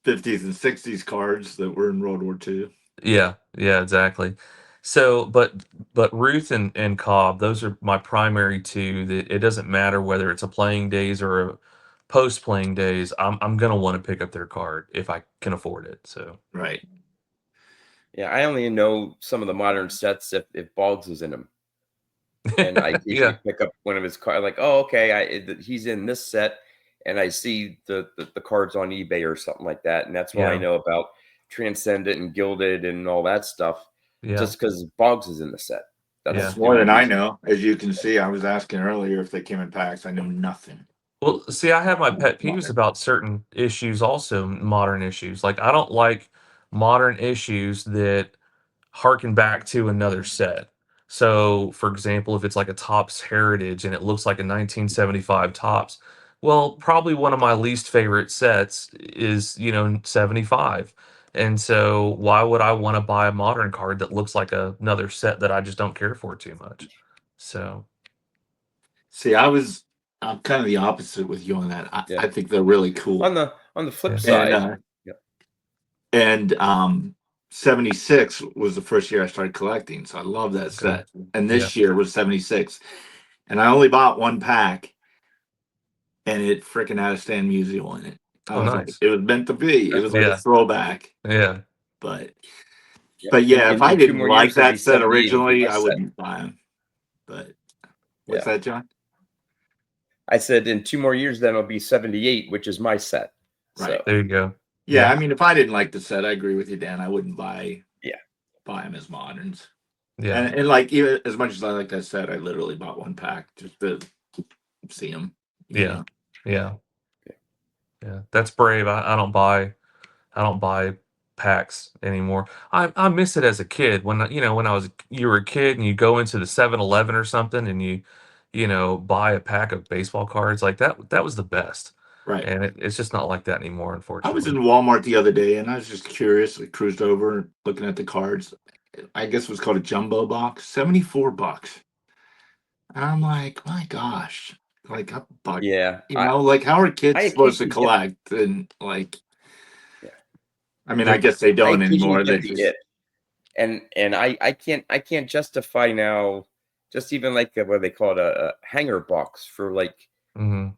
50s and 60s cards that were in World War II. Yeah, exactly. So, but Ruth and Cobb, those are my primary 2. That it doesn't matter whether it's a playing days or a post playing days. I'm gonna want to pick up their card if I can afford it. So right. Yeah, I only know some of the modern sets if Boggs is in them, and I usually pick up one of his cards. Like, oh, okay, he's in this set, and I see the cards on eBay or something like that, and that's why I know about Transcendent and Gilded and all that stuff. Just because Boggs is in the set. That's more than I know. As you can see, I was asking earlier if they came in packs. I know nothing. Well, see, I have my pet peeves about certain issues, also modern issues. Like, I don't like modern issues that harken back to another set. So, for example, if it's like a Topps Heritage and it looks like a 1975 Topps, well, probably one of my least favorite sets is, 75. And so, why would I want to buy a modern card that looks like another set that I just don't care for too much? So, See, I'm kind of the opposite with you on that. Yeah. I think they're really cool. On the flip Yeah. side, yeah. And 76 was the first year I started collecting, so I love that set. And Yeah. this year was 76, and I only bought one pack, and it freaking had a Stan Musial in it. I Oh, was like, nice. it was meant to be. It was like a Yeah. throwback. Yeah. But Yeah. yeah, if I In 2 didn't more like years, it'll be that set 78 will be originally, my I set. wouldn't buy them. But what's Yeah. that, John? I said in 2 more years, then it'll be 78, which is my set. Right. So, There you go. Yeah, I mean, if I didn't like the set, I agree with you, Dan. I wouldn't buy yeah. them as moderns. Yeah. And like, even as much as I like that set, I literally bought one pack just to see them. Yeah. Yeah. Yeah. That's brave. I don't buy packs anymore. I miss it as a kid when when you were a kid and you go into the 7-Eleven or something and you buy a pack of baseball cards like that was the best. Right. And it's just not like that anymore, I was unfortunately. in Walmart the other day and I was just curious. I cruised over looking at the cards. I guess it was called a jumbo box, $74. And I'm like, my gosh, like a buck. Yeah. Like how are I kids supposed to occasionally get collect? And like, yeah. I mean, I guess they I don't occasionally anymore. They get the just it. And I can't justify now just even like what they call it a hanger box for like Hmm.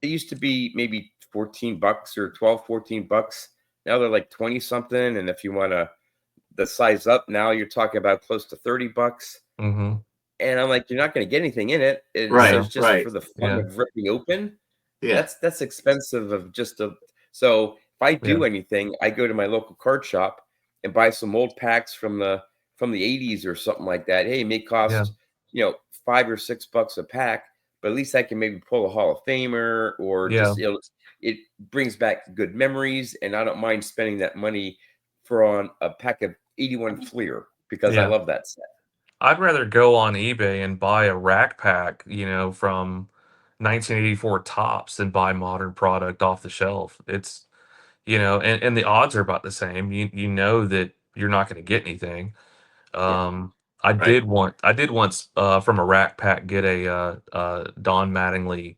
it used to be maybe $14 or 12, $14. Now they're like 20 something. And if you want to the size up now, you're talking about close to $30. Hmm. And I'm like, you're not going to get anything in it. And so right, it's just right, for the fun Yeah. of ripping open. yeah, That's expensive of just a so if I Yeah. do anything, I go to my local card shop and buy some old packs from the 80s or something like that. Hey, it may Yeah. cost, $5 or $6 a pack, but at least I can maybe pull a Hall of Famer or Yeah. just it brings back good memories, and I don't mind spending that money for on a pack of 81 Fleer because I Yeah. love that set. I'd rather go on eBay and buy a rack pack, from 1984 tops than buy modern product off the shelf. It's, and the odds are about the same. You know that you're not going to get anything. Yeah. right. I did once from a rack pack get a Don Mattingly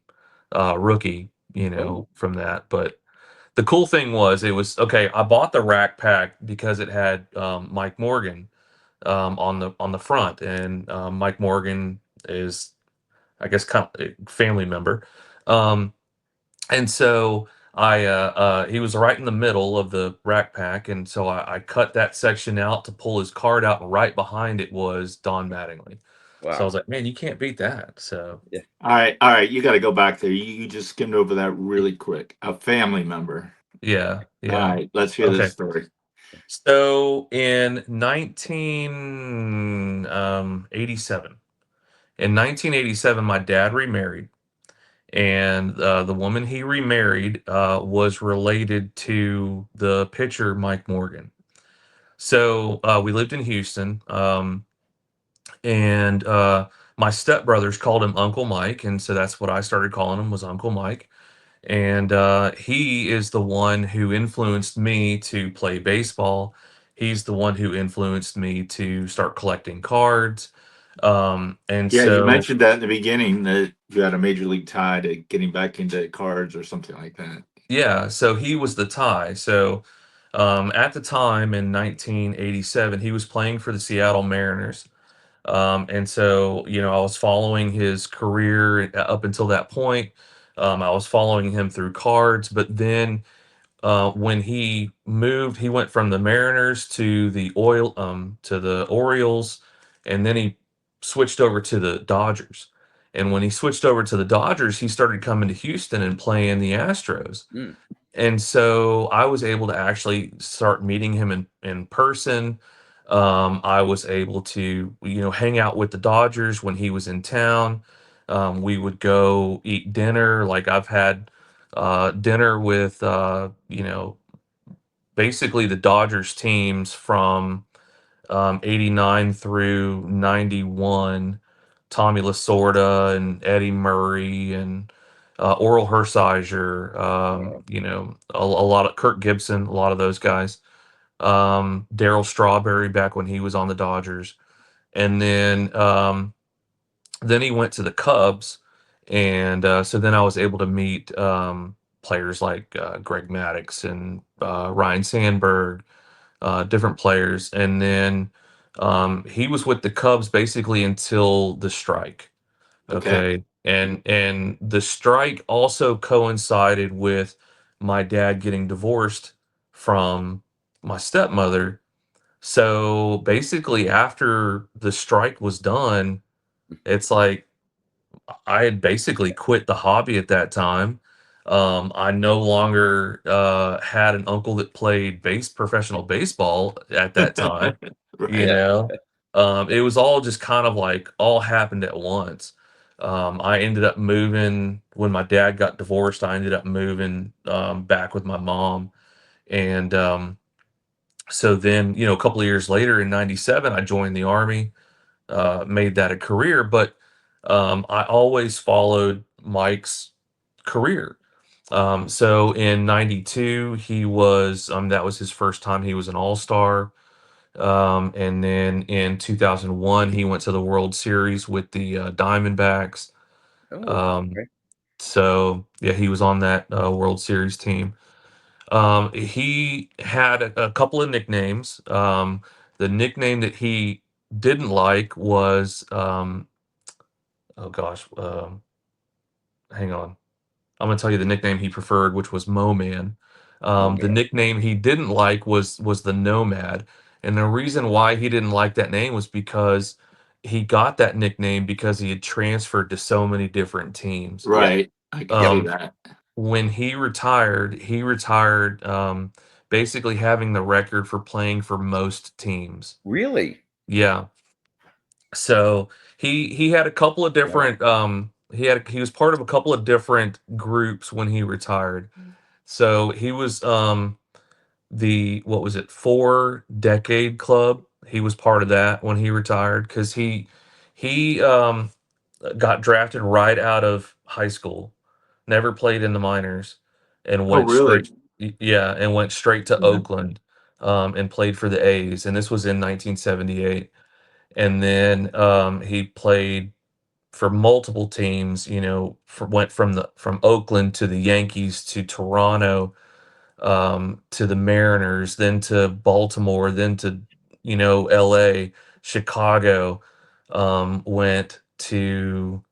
rookie, Oh, from that. But the cool thing was it was okay. I bought the rack pack because it had Mike Morgan on the front, and Mike Morgan is, I guess, kind of a family member, um, and so he was right in the middle of the rack pack, and so I cut that section out to pull his card out, and right behind it was Don Mattingly. So I wow. was like, man, you can't beat that. So Yeah. All right. You got to go back there. You just skimmed over that really quick. A family member. yeah, All yeah. right, let's hear this Okay. story. So in 1987, my dad remarried. And the woman he remarried was related to the pitcher Mike Morgan. So we lived in Houston, and my stepbrothers called him Uncle Mike, and so that's what I started calling him, was Uncle Mike. And he is the one who influenced me to play baseball. He's the one who influenced me to start collecting cards. And Yeah, you so mentioned that in the beginning that you had a major league tie to getting back into cards or something like that. Yeah, so he was the tie. So at the time in 1987, he was playing for the Seattle Mariners. And so, I was following his career up until that point. I was following him through cards, but then when he moved, he went from the Mariners to the Orioles, and then he switched over to the Dodgers. And when he switched over to the Dodgers, he started coming to Houston and playing the Astros. Mm, And so I was able to actually start meeting him in person. I was able to, hang out with the Dodgers when he was in town. We would go eat dinner. Like I've had dinner with, basically the Dodgers teams from '89 through '91. Tommy Lasorda and Eddie Murray and Oral Hershiser, Wow. a lot of Kirk Gibson, a lot of those guys. Daryl Strawberry back when he was on the Dodgers, and then he went to the Cubs, and so then I was able to meet players like Greg Maddux and Ryan Sandberg, different players, and then he was with the Cubs basically until the strike. Okay. Okay, and the strike also coincided with my dad getting divorced from my stepmother. So basically, after the strike was done, it's like I had basically quit the hobby at that time. I no longer had an uncle that played professional baseball at that time. You Right. Yeah. know, it was all just kind of like all happened at once. I ended up moving when my dad got divorced. I ended up moving back with my mom, and so then a couple of years later in '97, I joined the army, made that a career, but I always followed Mike's career. So in '92, that was his first time he was an all-star. And then in 2001, he went to the World Series with the Diamondbacks. Oh, Um, okay. so yeah, he was on that World Series team. He had a couple of nicknames. The nickname that he didn't like was oh gosh, hang on. I'm gonna tell you the nickname he preferred, which was Mo Man. The Okay. nickname he didn't like was the Nomad, and the reason why he didn't like that name was because he got that nickname because he had transferred to so many different teams. Yeah. Right. I can see Yep. Um, that. when he retired, basically having the record for playing for most teams. Really? Yeah. So he had a couple of Wow. different he was part of a couple of different groups when he retired. So he was the what was it, 4 decade club. He was part of that when he retired because he got drafted right out of high school, never played in the minors, and Oh, went really? straight yeah, and went straight to Yeah. Oakland, and played for the A's, and this was in 1978. And then he played for multiple teams. Went from Oakland to the Yankees to Toronto, to the Mariners, then to Baltimore, then to L.A., Chicago. Went to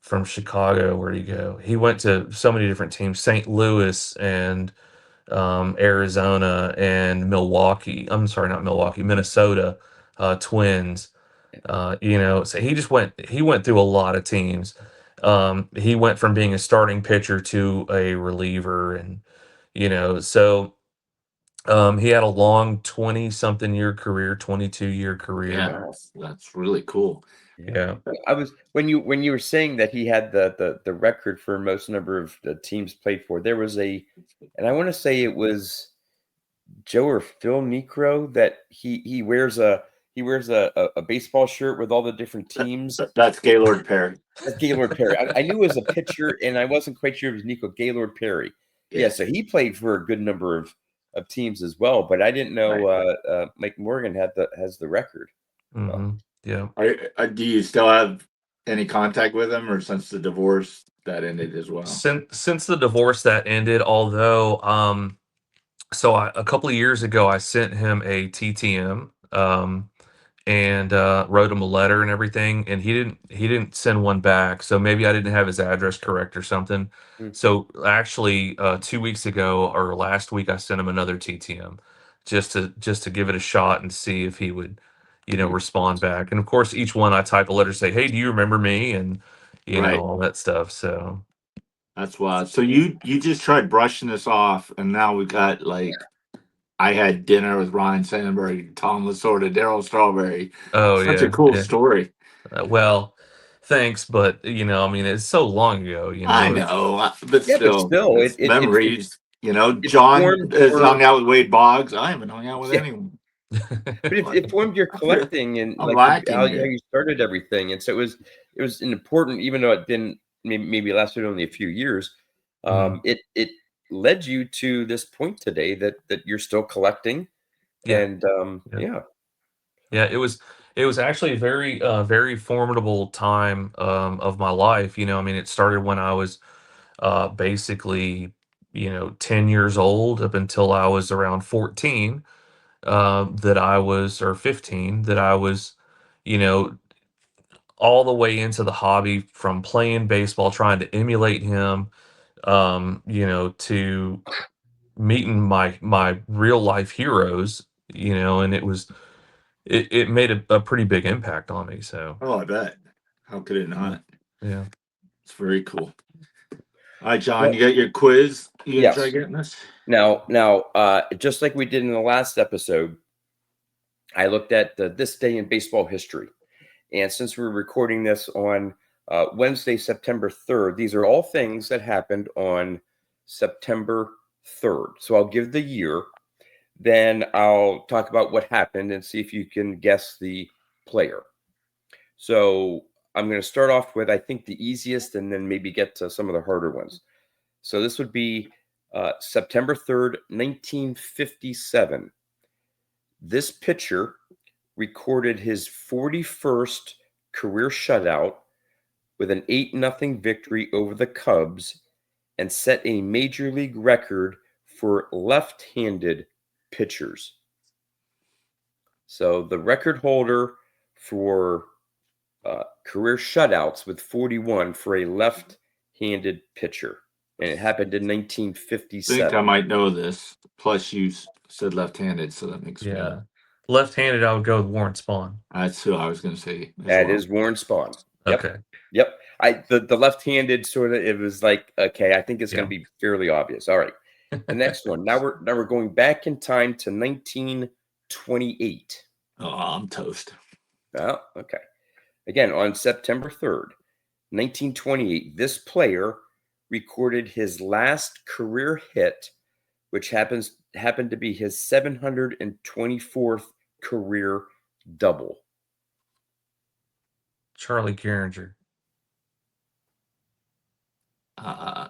From Chicago, where did he go? He went to so many different teams: St. Louis and Arizona and Milwaukee. I'm sorry, not Milwaukee, Minnesota Twins. So he went through a lot of teams. He went from being a starting pitcher to a reliever, and so he had a long 20 something year career, 22-year career. Yeah. Wow. That's really cool. Yeah. Yeah. I was when you were saying that he had the record for most number of the teams played for, there was and I want to say it was Joe or Phil Necro that he wears a baseball shirt with all the different teams. That's Gaylord Perry. That's Gaylord Perry. I knew it was a pitcher, and I wasn't quite sure it was Nico Gaylord Perry. Yeah, Yeah. so he played for a good number of teams as well, but I didn't know Right. Mike Morgan has the record. Well, Yeah. Do you still have any contact with him, or since the divorce that ended as well? Since the divorce that ended, although a couple of years ago I sent him a TTM, and wrote him a letter and everything, and he didn't send one back. So maybe I didn't have his address correct or something. mm, So actually, 2 weeks ago or last week, I sent him another TTM just to give it a shot and see if he would, mm. respond back. And of course, each one I type a letter, say, "Hey, do you remember me?" And Right. all that stuff. So That's why. So you just tried brushing this off, and now we got like I had dinner with Ryan Sandberg, Tom Lasorda, Daryl Strawberry. oh Such a yeah, cool yeah. story. Well, thanks, but I mean, it's so long ago. I It's know, but Yeah, but still, still, it's memories. it John formed has for hung out with Wade Boggs. I haven't hung out with yeah. anyone. But it formed your collecting and I'm like lacking how here. you started everything, and so it was important, even though it didn't maybe lasted only a few years. Mm, It led you to this point today that you're still collecting, yeah, and yeah, yeah. yeah. It was actually a very formidable time of my life. I mean, it started when I was basically 10 years old up until I was around 14. That I was, or 15, that I was, you know, all the way into the hobby from playing baseball, trying to emulate him, to meeting my real life heroes, and it made a pretty big impact on me. So Oh, I bet. How could it yeah, not? yeah. It's very cool. All right, John, Well, you got your quiz. You gonna try yes. getting this? Now, just like we did in the last episode, I looked at this day in baseball history. And since we're recording this on Wednesday, September 3rd, these are all things that happened on September 3rd. So I'll give the year, then I'll talk about what happened and see if you can guess the player. So I'm going to start off with, I think, the easiest and then maybe get to some of the harder ones. So this would be September 3rd, 1957. This pitcher recorded his 41st career shutout with an 8-0 victory over the Cubs and set a major league record for left-handed pitchers. So the record holder for career shutouts with 41 for a left-handed pitcher, and it happened in I think I 1957. might know this. Plus, you said left-handed, so that makes me. Yeah. Left-handed, I would go with Warren Spahn. That's who I was going to say as That well. is Warren Spahn. Yep. Okay. Yep. The left-handed sort of, it was like, okay, I think it's going Yeah. to be fairly obvious. All right. The next one. Now we're going back in time to 1928. Oh, I'm toast. Oh, okay. Again, on September 3rd, 1928, this player recorded his last career hit, which happened to be his 724th career double. Charlie Gehringer. Uh,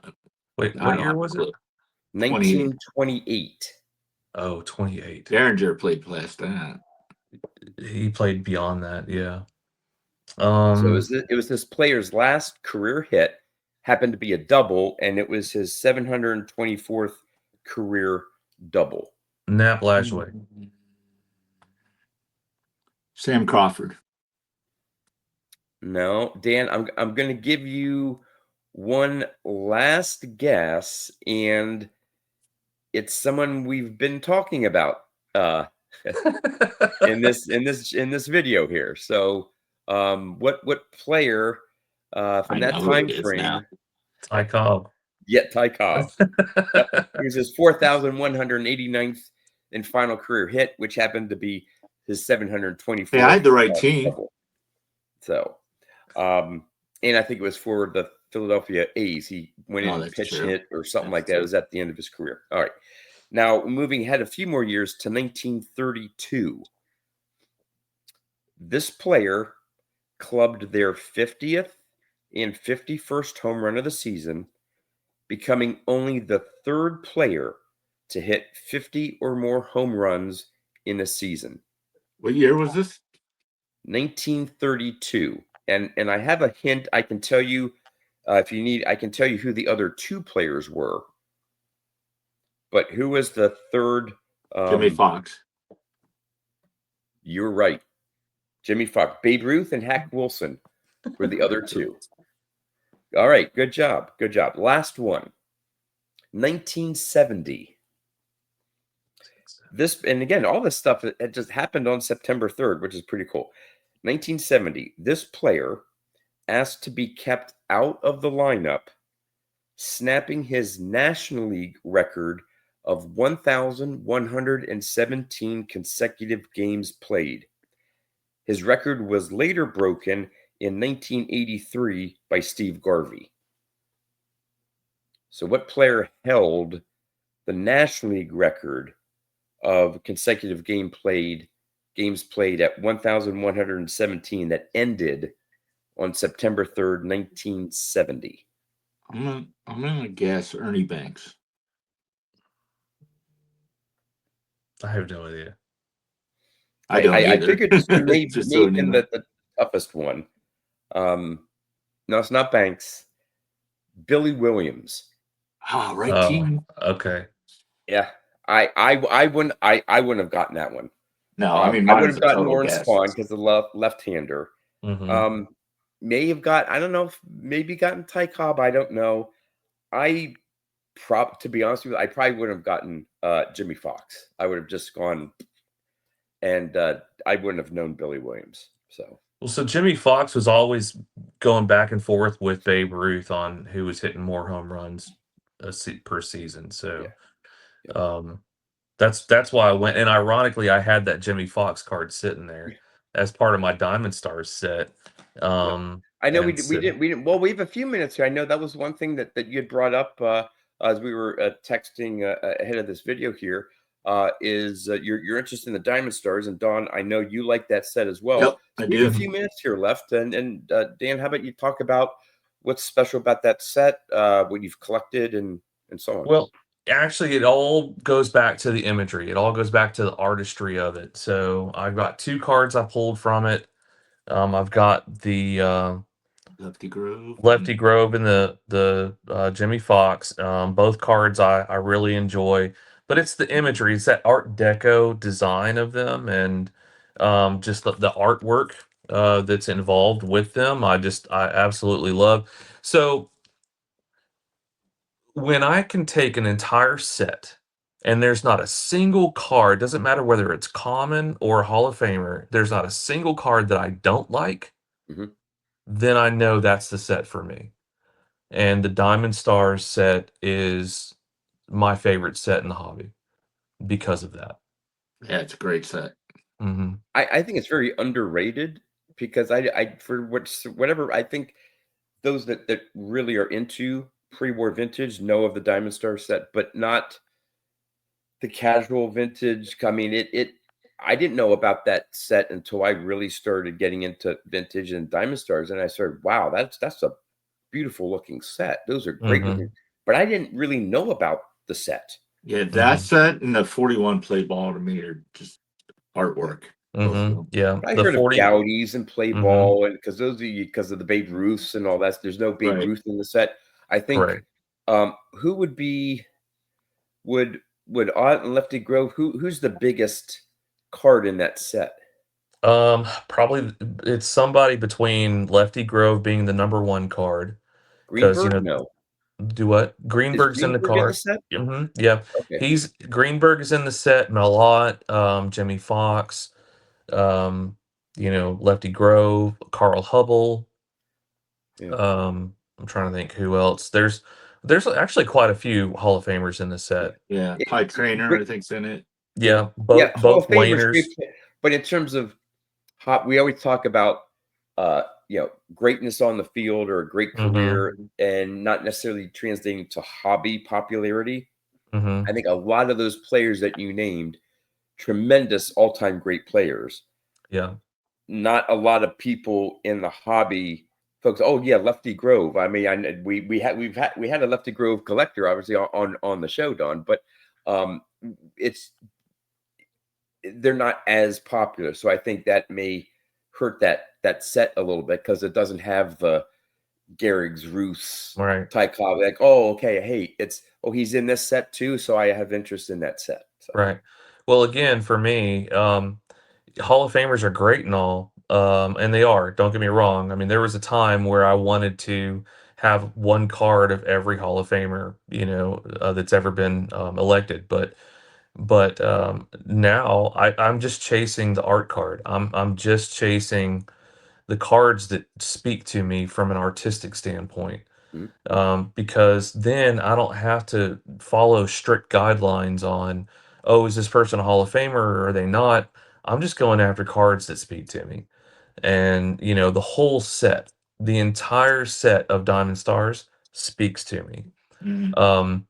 Wait, I what don't year have a was it? clue. 1928. Oh, 28. Derringer played past that. He played beyond that, yeah. So Um, it was this player's last career hit, happened to be a double, and it was his 724th career double. Nap Lashway. Sam Crawford. No, Dan, I'm going to give you one last guess, and it's someone we've been talking about in this video here. So, what player I from that know who time it is now. frame? Ty Cobb. Ty Cobb. Yep, it was his 4,189th and final career hit, which happened to be his 724th. Hey, I had the right team. Double. So, and I think it was for the Philadelphia A's. He went in and That's pitch true. hit or something That's like that. It was at the end of his career. All right. Now, moving ahead a few more years to 1932. This player clubbed their 50th and 51st home run of the season, becoming only the third player to hit 50 or more home runs in a season. What year was this? 1932. And I have a hint. I can tell you if you need. I can tell you who the other two players were. But who was the third? Jimmy Fox. You're right. Jimmy Fox, Babe Ruth, and Hack Wilson were the other two. All right. Good job. Good job. Last one. 1970. This, and again, all this stuff it just happened on September 3rd, which is pretty cool. 1970. This player asked to be kept out of the lineup, snapping his National League record of 1,117 consecutive games played. His record was later broken in 1983 by Steve Garvey. So, what player held the National League record of consecutive game played games played at 1,117 that ended on September 3rd, 1970. I'm gonna guess Ernie Banks. I have no idea. I don't I either. figured this one may Just have throwing been in the toughest one. No, it's not Banks. Billy Williams. right Oh, team. okay. Yeah, I wouldn't have gotten that one. No, I mean I mine would was have a gotten total Lawrence guess. Spawn because the left-hander. Mhm. May have got, I don't know, maybe gotten Ty Cobb. I don't know. To be honest with you, I probably wouldn't have gotten Jimmy Fox. I would have just gone, and I wouldn't have known Billy Williams. So Well, so Jimmy Fox was always going back and forth with Babe Ruth on who was hitting more home runs per season. yeah, So yeah, um, that's why I went. And ironically, I had that Jimmy Fox card sitting there as part of my Diamond Stars set. yeah. I know And so, we didn't. Well, we have a few minutes here. I know that was one thing that you had brought up as we were texting ahead of this video here. Is you're interested in the Diamond Stars, and Don, I know you like that set as well. Yep, So I we have a do. few minutes here left, and Dan, how about you talk about what's special about that set, what you've collected, and so on. well, actually, it all goes back to the imagery. It all goes back to the artistry of it. So I've got two cards I pulled from it. I've got the Lefty Grove. Lefty Grove and the Jimmy Fox. Both cards I really enjoy, but it's the imagery. It's that Art Deco design of them, and just the artwork that's involved with them. I absolutely love. So when I can take an entire set and there's not a single card, doesn't matter whether it's common or a Hall of Famer, there's not a single card that I don't like, Mhm. then I know that's the set for me. And the Diamond Stars set is my favorite set in the hobby because of that. Yeah, it's a great set. Hmm. I think it's very underrated because I for whatever I think those that really are into pre-war vintage know of the Diamond Star set, but not the casual vintage. I mean, I didn't know about that set until I really started getting into vintage and Diamond Stars, and I started, wow, that's a beautiful looking set. Those are great looking, Hmm. but I didn't really know about the set. Yeah, that Hmm. set and the 41 play ball to me are just Yeah. artwork. Both of Hmm. them. Yeah. I The heard of 40. Goudies and play Hmm. ball, and because because of the Babe Ruths and all that. There's no Babe Right. Ruth in the set. I think Right. who would be would Ott and Lefty Grove? Who's the biggest card in that set? Probably it's somebody between Lefty Grove being the number one card because Greenberg? No. do what? Is Greenberg's in the Greenberg in the card. set? Yeah, Okay. he's Greenberg is in the set and a lot. Jimmy Fox, um, Lefty Grove, Carl Hubble. Yeah. I'm trying to think who else. There's actually quite a few Hall of Famers in the Yeah. set. Yeah, It, Ty Trainer, Gre- I think's in it. yeah. Yeah, Yeah. Hall both of Famers, great Wainers. but in terms of hop, we always talk about greatness on the field or a great Hmm. career and not necessarily translating to hobby popularity. Hmm. I think a lot of those players that you named, tremendous all-time great players. Yeah. Not a lot of people in the hobby folks. Oh yeah, Lefty Grove. I mean, we had a Lefty Grove collector obviously on the show, Don, but um, it's they're not as popular. So I think that may hurt that set a little bit because it doesn't have the Garrig's, Roos, Right. Ty Cobb. Like, oh, okay, hey, he's in this set too, so I have interest in that set. So Right. Well, again, for me, Hall of Famers are great and all, and they are. Don't get me wrong. I mean, there was a time where I wanted to have one card of every Hall of Famer, that's ever been elected. But now I'm just chasing the art card. I'm just chasing the cards that speak to me from an artistic standpoint. mhm. Because then I don't have to follow strict guidelines on, oh, is this person a Hall of Famer or are they not? I'm just going after cards that speak to me. And, the whole set, the entire set of Diamond Stars speaks to me. Mhm.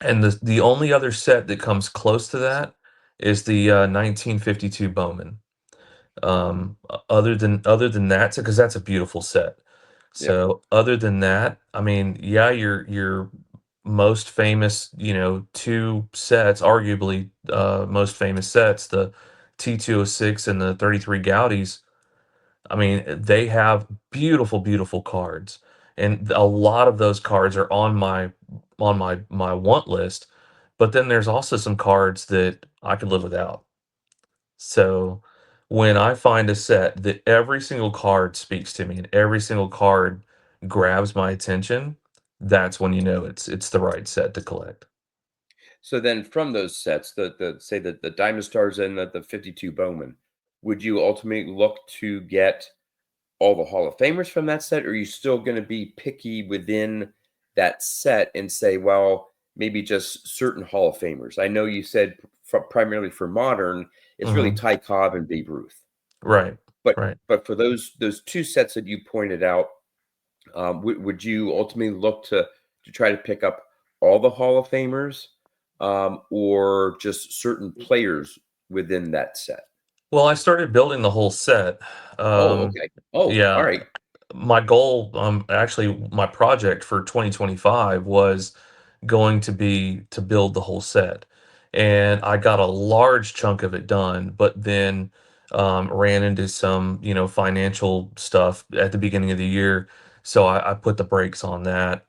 And the only other set that comes close to that is the 1952 Bowman. Other than that, because that's a beautiful set. Yeah. So other than that, I mean, yeah, your most famous, two sets, arguably most famous sets, the T206 and the 33 Gaudis. I mean, they have beautiful, beautiful cards, and a lot of those cards are on my want list. But then there's also some cards that I could live without. So when I find a set that every single card speaks to me and every single card grabs my attention, that's when you know it's the right set to collect. So then from those sets, the say that the Diamond Stars and the 52 Bowman, would you ultimately look to get all the Hall of Famers from that set, or are you still going to be picky within that set and say, well, maybe just certain Hall of Famers? I know you said primarily for modern, it's really Mhm. Ty Cobb and Babe Ruth, Right. but Right. for those two sets that you pointed out, would you ultimately look to try to pick up all the Hall of Famers, or just certain players within that set? Well, I started building the whole set. Oh, Um, okay. Oh, all yeah, right. my goal, actually, my project for 2025 was going to be to build the whole set. And I got a large chunk of it done, but then ran into some, financial stuff at the beginning of the year. So I put the brakes on that,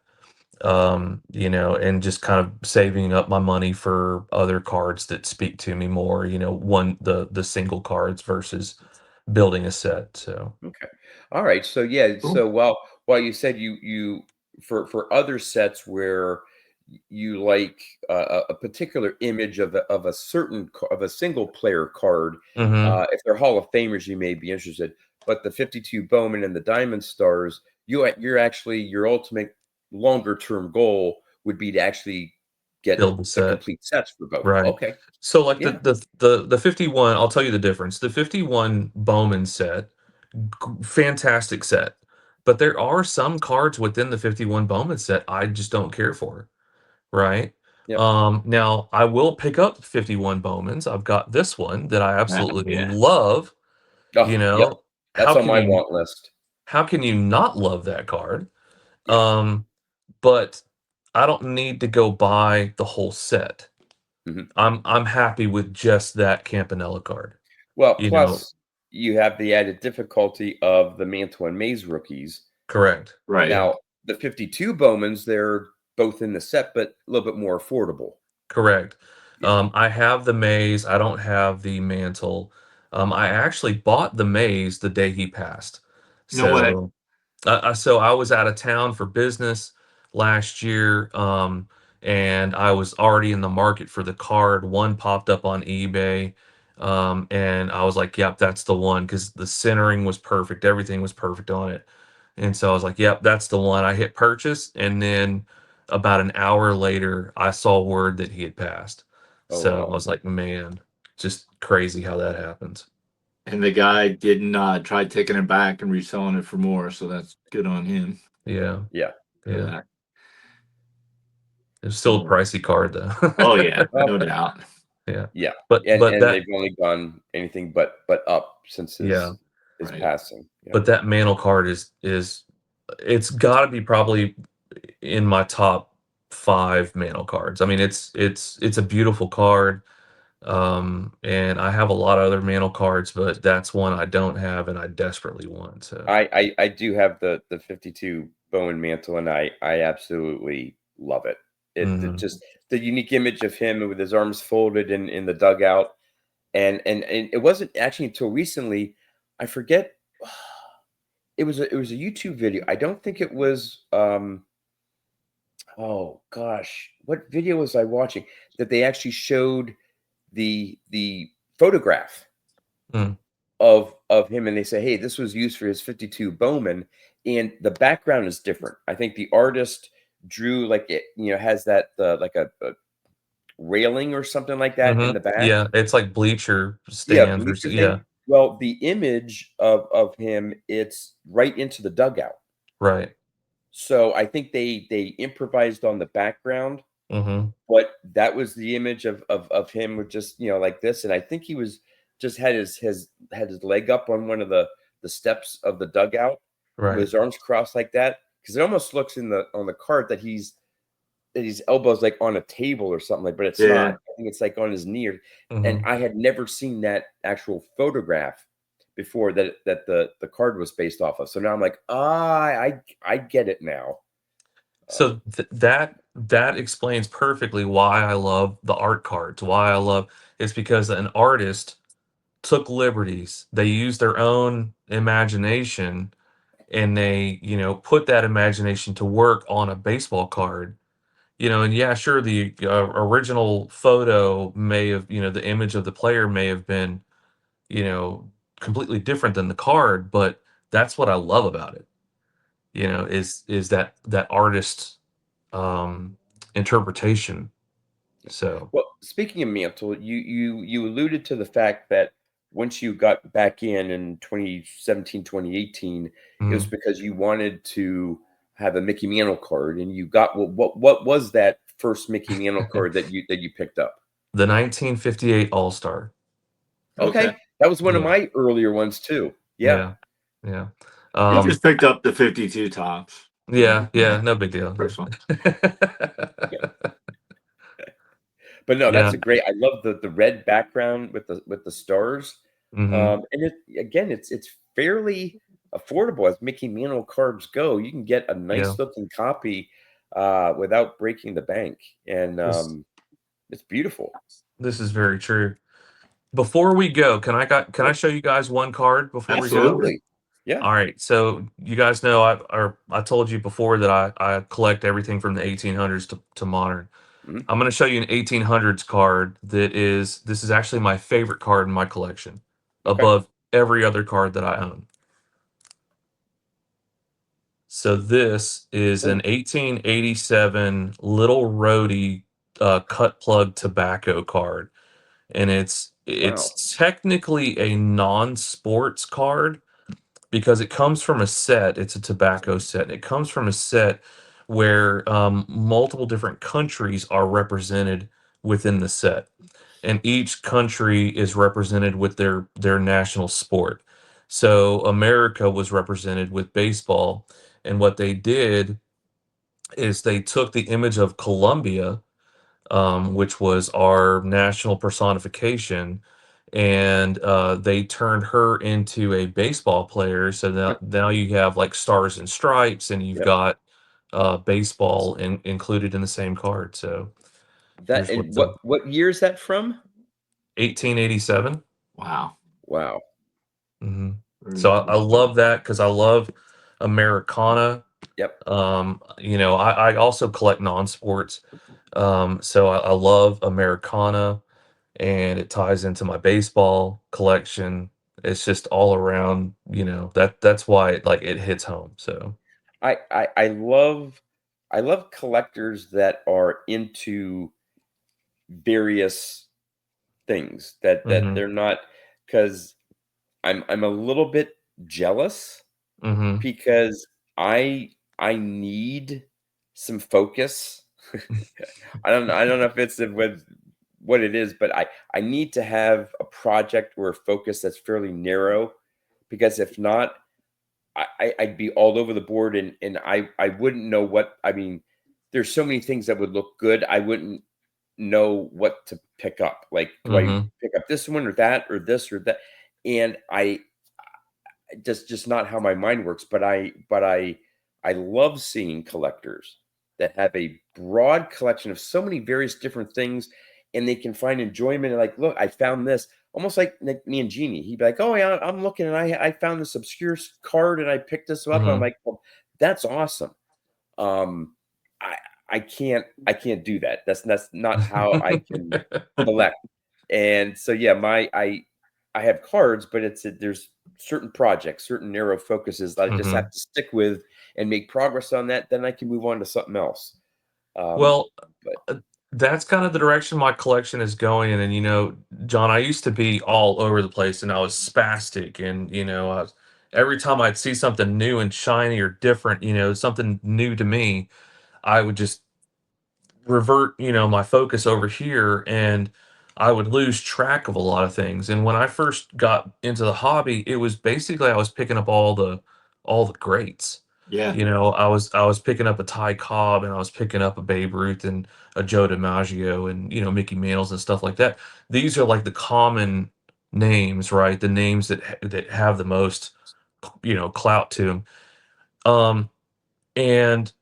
and just kind of saving up my money for other cards that speak to me more, the single cards versus building a set. So, Okay. All right. So yeah. Cool. So while you said you for other sets where you like a particular image of a certain of a single player card, mhm, if they're Hall of Famers, you may be interested. But the 52 Bowman and the Diamond Stars, you're actually your ultimate longer term goal would be to actually get build the the set. complete sets for both. Right. Okay. So like the Yeah. the the 51, I'll tell you the difference. The 51 Bowman set, fantastic set. But there are some cards within the 51 Bowman set I just don't care for, right? Yep. Now I will pick up 51 Bowmans. I've got this one that I absolutely Yeah. love, you Oh, yep. know. That's How on can my you want list. how can you not love that card? Yeah. Um, but I don't need to go buy the whole set. Mhm. I'm happy with just that Campanella card, Well, you know. plus you have the added difficulty of the Mantle and Maze rookies. Correct. Right. Yeah, Now, the 52 Bowmans, they're both in the set, but a little bit more affordable. correct. Yeah. I have the maze, I don't have the mantle. I actually bought the maze the day he passed. You know what? So so I was out of town for business last year, and I was already in the market for the card. One popped up on eBay, and I was like, "Yep, that's the one," because the centering was perfect, everything was perfect on it. And so I was like, "Yep, that's the one." I hit purchase, and then about an hour later, I saw word that he had passed. Oh, So I wow. was like, "Man, just crazy how that happens." And the guy didn't try taking it back and reselling it for more, so that's good on him Yeah, Yeah. for yeah. that. It's still a So, pricey card oh though. yeah, Well, no doubt. Yeah. yeah. But And but and that they've only gone anything but up since yeah, his Right. passing. Yeah. but that mantle card is it's gotta be probably in my top 5 mantle cards. I mean, it's a beautiful card, and I have a lot of other mantle cards, but that's one I don't have and I desperately want, so I do have the 52 Bowen Mantle, and I absolutely love it. It mhm, just the unique image of him with his arms folded in the dugout. And it wasn't actually until recently, I forget, it was a YouTube video. I don't think it was, oh gosh, what video was I watching that they actually showed the photograph mm, of him, and they say, "Hey, this was used for his 52 Bowman," and the background is different. I think the artist drew like it, has that like a railing or something like that in mhm, the back. yeah, it's like bleacher Yeah, stands or s bleacher thing. yeah, Well, the image of him, it's right into the dugout. right, So I think they improvised on the background, Mm-hmm. but that was the image of him with just, like this. And I think he was just had his leg up on one of the steps of the dugout with Right. his arms crossed like that, because it almost looks on the cart that his elbows like on a table or something, like, but it's not. Yeah. I think it's like on his knee. And Mm-hmm. I had never seen that actual photograph before that the card was based off of. So now I'm like, I get it now. So that explains perfectly why I love the art cards. Why I love it's because an artist took liberties. They used their own imagination and they, put that imagination to work on a baseball card. And yeah, sure, the original photo may have, the image of the player may have been, you know, completely different than the card, but that's what I love about it. Is that artist um interpretation. So, Well, speaking of Mantle, you alluded to the fact that once you got back in 2017, 2018, it was mhm. because you wanted to have a Mickey Mantle card, and you got what was that first Mickey Mantle card that you picked up? The 1958 All-Star. Okay. Okay, that was one of Yeah, my earlier ones too. Yeah, yeah, yeah. I Um, just picked up the 52 tops. yeah, yeah, no big deal. First one. but no, Yeah. that's a great. I love the red background with the stars, Mhm. and it's fairly affordable as Mickey Mantle cards go. You can get a Yeah. nice looking copy without breaking the bank, and This it's beautiful. this is very true. Before we go, can I show you guys one card before we go? Absolutely. Absolutely, yeah. All right. So you guys know I told you before that I collect everything from the 1800s to modern. Mhm. I'm going to show you an 1800s card this is actually my favorite card in my collection Okay. above every other card that I own. So this is an Oh, 1887 Little Rhodey cut plug tobacco card, and wow. it's technically a non-sports card because it comes from a set. It's a tobacco set. And it comes from a set where multiple different countries are represented within the set, and each country is represented with their national sport. So America was represented with baseball, and what they did is they took the image of Colombia, which was our national personification, and they turned her into a baseball player. So now you have like stars and stripes, and you've Yep. got baseball included in the same card. So That, here's and what's what year is that from? 1887. Wow. Wow. hmm Very So I cool. love that because I love Americana. Yep. I also collect non-sports. So I love Americana, and it ties into my baseball collection. It's just all around, that's why it hits home. So, I love collectors that are into various things that mhm, they're not, because I'm a little bit jealous mhm, because I need some focus. I don't know if it's with what it is, but I need to have a project or a focus that's fairly narrow, because if not, I'd be all over the board, and I wouldn't know what I mean. There's so many things that would look good. I wouldn't know what to pick up. Like, do I mhm, pick up this one or that or this or that? And I just not how my mind works. But I love seeing collectors that have a broad collection of so many various different things, and they can find enjoyment. And like, look, I found this. Almost like me and Jeannie. He'd be like, "Oh yeah, I'm looking, and I found this obscure card, and I picked this up." And I'm mhm. like, "Well, that's awesome." Um, I I can't do that. That's not how I can collect. And so yeah, I have cards, but there's certain projects, certain narrow focuses that I just have Mhm. to stick with and make progress on that. Then I can move on to something else. Um, Well, but uh, that's kind of the direction my collection is going in, and, John, I used to be all over the place, and I was spastic, and, every time I'd see something new and shiny or different, something new to me, I would just revert, my focus over here, and I would lose track of a lot of things. And when I first got into the hobby, it was basically I was picking up all the greats. Yeah. I was picking up a Ty Cobb, and I was picking up a Babe Ruth and a Joe DiMaggio, and Mickey Mantles and stuff like that. These are like the common names, right? The names that have the most clout to them. Um, and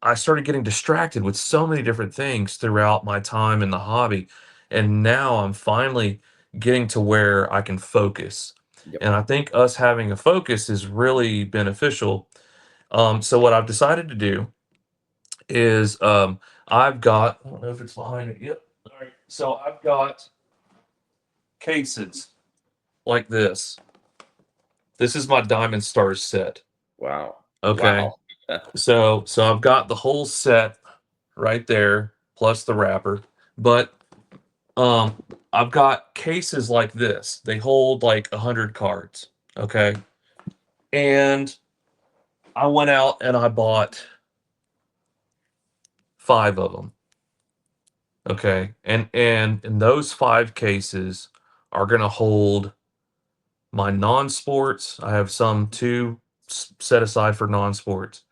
I started getting distracted with so many different things throughout my time in the hobby, and now I'm finally getting to where I can focus. Yep. And I think us having a focus is really beneficial. So what I've decided to do is, I've got, I don't know if it's behind it. Yep. All right. So I've got cases like this. This is my Diamond Stars set. Wow. Okay. Wow. So I've got the whole set right there, plus the wrapper. But I've got cases like this. They hold like 100 cards. Okay. And I went out and I bought 5 of them. Okay. And those 5 cases are gonna hold my non-sports. I have some 2 set aside for non-sports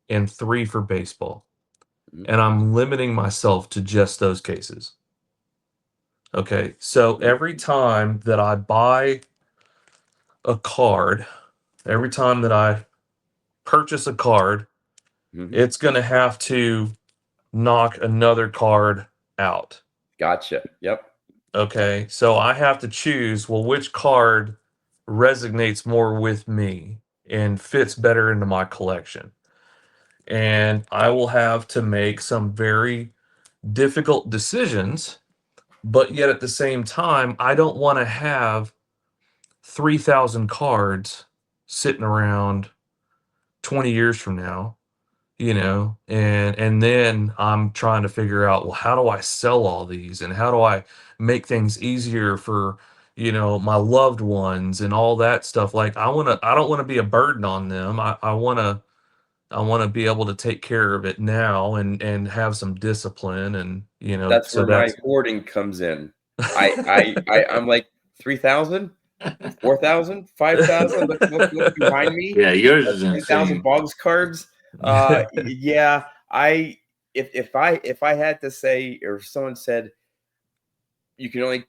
and 3 for baseball. Mhm. And I'm limiting myself to just those cases. Okay, so every time that I buy a card, every time that I purchase a card, Mhm. it's going to have to knock another card out. Gotcha. Yep. Okay, so I have to choose, well, which card resonates more with me and fits better into my collection. And I will have to make some very difficult decisions, but yet at the same time, I don't want to have 3,000 cards sitting around 20 years from now, and then I'm trying to figure out, well, how do I sell all these, and how do I make things easier for, my loved ones and all that stuff. Like I don't want to be a burden on them. I want to be able to take care of it now and have some discipline, and That's so where my that's hoarding comes in. I'm like 3,000, 4,000, 5,000. Look behind me. Yeah, yours is 3,000 insane. Boggs cards. Yeah, I if I had to say, or if someone said you can only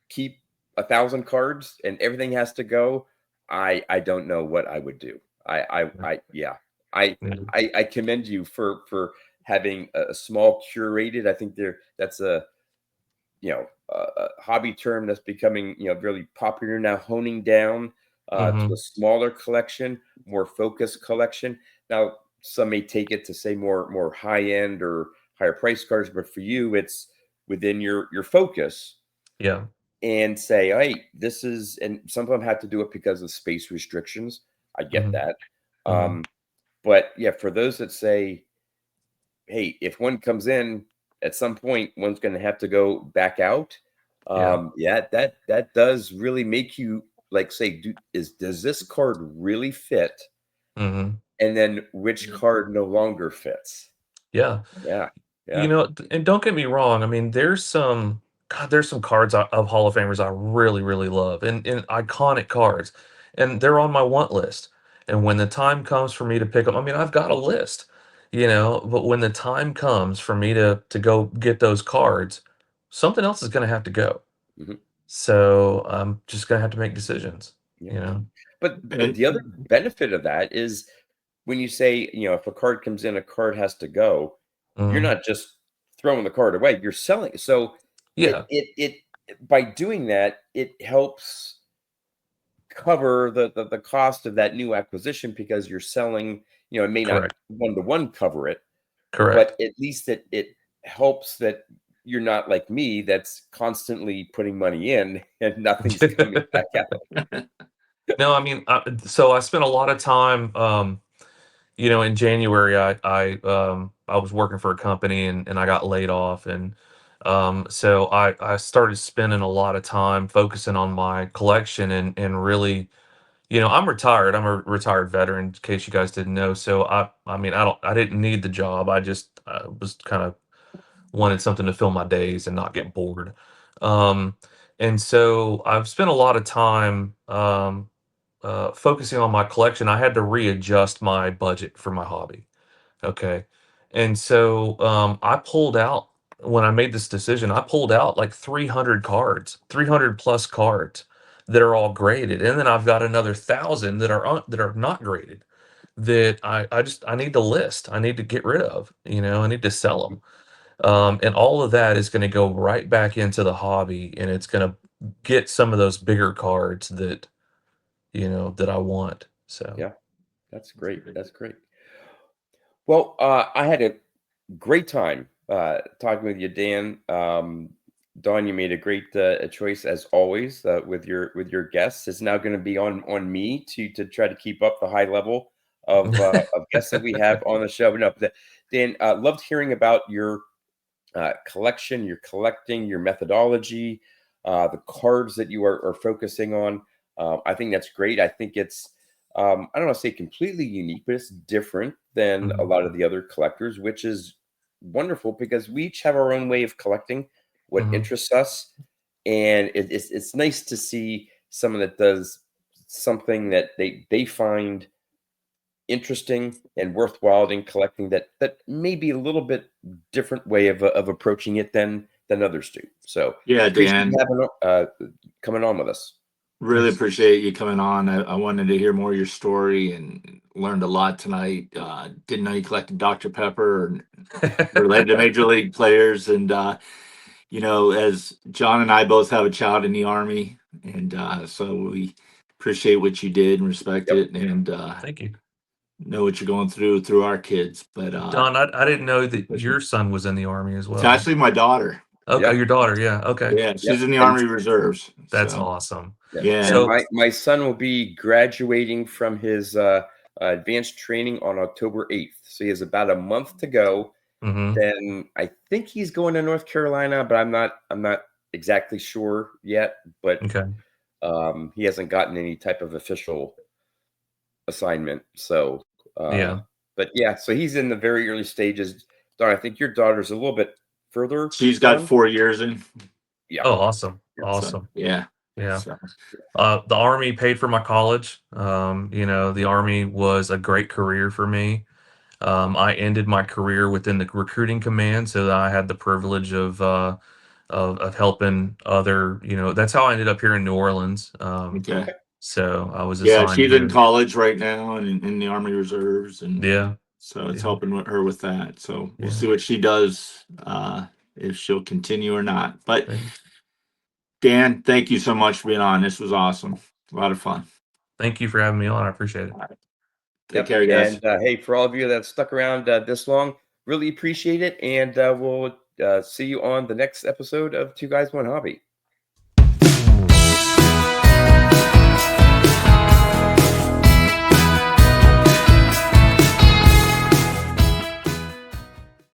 keep 1,000 cards and everything has to go, I don't know what I would do. Yeah. I I commend you for having a small curated. I think that's a hobby term that's becoming really popular now, honing down to a Mhm. smaller collection, more focused collection. Now some may take it to say more high end or higher price cards, but for you it's within your focus, Yeah. and say, hey, this is, and some of them have to do it because of space restrictions. I get Mhm. that. Mhm. But yeah, for those that say, hey, if one comes in at some point, one's going to have to go back out. Yeah. Yeah, that does really make you like say, does this card really fit? Mhm. And then which card no longer fits? Yeah. Yeah, yeah. And don't get me wrong. I mean, there's some cards of Hall of Famers I really, really love, and iconic cards, and they're on my want list. And when the time comes for me to pick them, I mean, I've got a list, but when the time comes for me to go get those cards, something else is going to have to go. Mhm. So I'm just going to have to make decisions. Yeah. You know. But And the other benefit of that is when you say, if a card comes in, a card has to go, you're Mhm. not just throwing the card away, you're selling it. So Yeah. by doing that, it helps cover the cost of that new acquisition because you're selling, it may not Correct. one to one cover it, Correct. but at least it helps that you're not like me that's constantly putting money in and nothing's coming back out. No, I mean, so I spent a lot of time, in January, I was working for a company, and I got laid off, and so I started spending a lot of time focusing on my collection, and really, I'm retired. I'm a retired veteran, in case you guys didn't know. So I mean, I didn't need the job. I just was kind of wanted something to fill my days and not get bored. Um, and so I've spent a lot of time focusing on my collection. I had to readjust my budget for my hobby. Okay. And so I pulled out when I made this decision, I pulled out like 300 cards, 300 plus cards that are all graded. And then I've got another 1,000 that are not graded that I need to list. I need to get rid of, I need to sell them. And all of that is going to go right back into the hobby, and it's going to get some of those bigger cards that I want. So Yeah, that's great. That's great. Well, I had a great time talking with you, Dan. Dawn, you made a great choice as always with your guests. It's now going to be on me to try to keep up the high level of guests that we have on the show. No, Dan, loved hearing about your collection, your collecting, your methodology, the cards that you are focusing on. I think that's great. I think it's, I don't want to say completely unique, but it's different than a Mhm, lot of the other collectors, which is wonderful because we each have our own way of collecting what mhm, interests us. And it's nice to see someone that does something that they find interesting and worthwhile in collecting that may be a little bit different way of approaching it than others do. So Yeah, appreciate you Dan, having coming on with us. really thanks. appreciate you coming on. I wanted to hear more of your story and learned a lot tonight. Didn't know you collected Dr. Pepper and related to major league players. And, as John and I both have a child in the Army, and so we appreciate what you did and respect Yep. it, and Thank you. know what you're going through our kids. But Don, I didn't know that your son was in the Army as it's well. actually my daughter. Okay, Yeah. your daughter, yeah, okay. Yeah, Yep. she's in the And Army Reserves. That's So awesome. yeah. yeah, And So my son will be graduating from his advanced training on October 8th. So he has about a month to go. mhm, Then I think he's going to North Carolina, but I'm not exactly sure yet. But okay, he hasn't gotten any type of official assignment. So, yeah. but yeah, so he's in the very early stages. Don, I think your daughter's a little bit further she's got on. 4 years in. Yeah. Oh, awesome, Yeah. So awesome. yeah. Yeah. So The Army paid for my college. The Army was a great career for me. I ended my career within the recruiting command, so that I had the privilege of helping other. That's how I ended up here in New Orleans. okay. Okay. So I was Yeah, assigned she's in here. college right now and in the Army Reserves, and Yeah, so it's yeah, helping her with that. So we'll yeah. see what she does, if she'll continue or not. But Thank, Dan, thank you so much for being on. This was awesome. A lot of fun. thank you for having me on. I appreciate it. All right. Take Yep. care, guys. And hey, for all of you that stuck around this long, really appreciate it. And we'll see you on the next episode of Two Guys, One Hobby.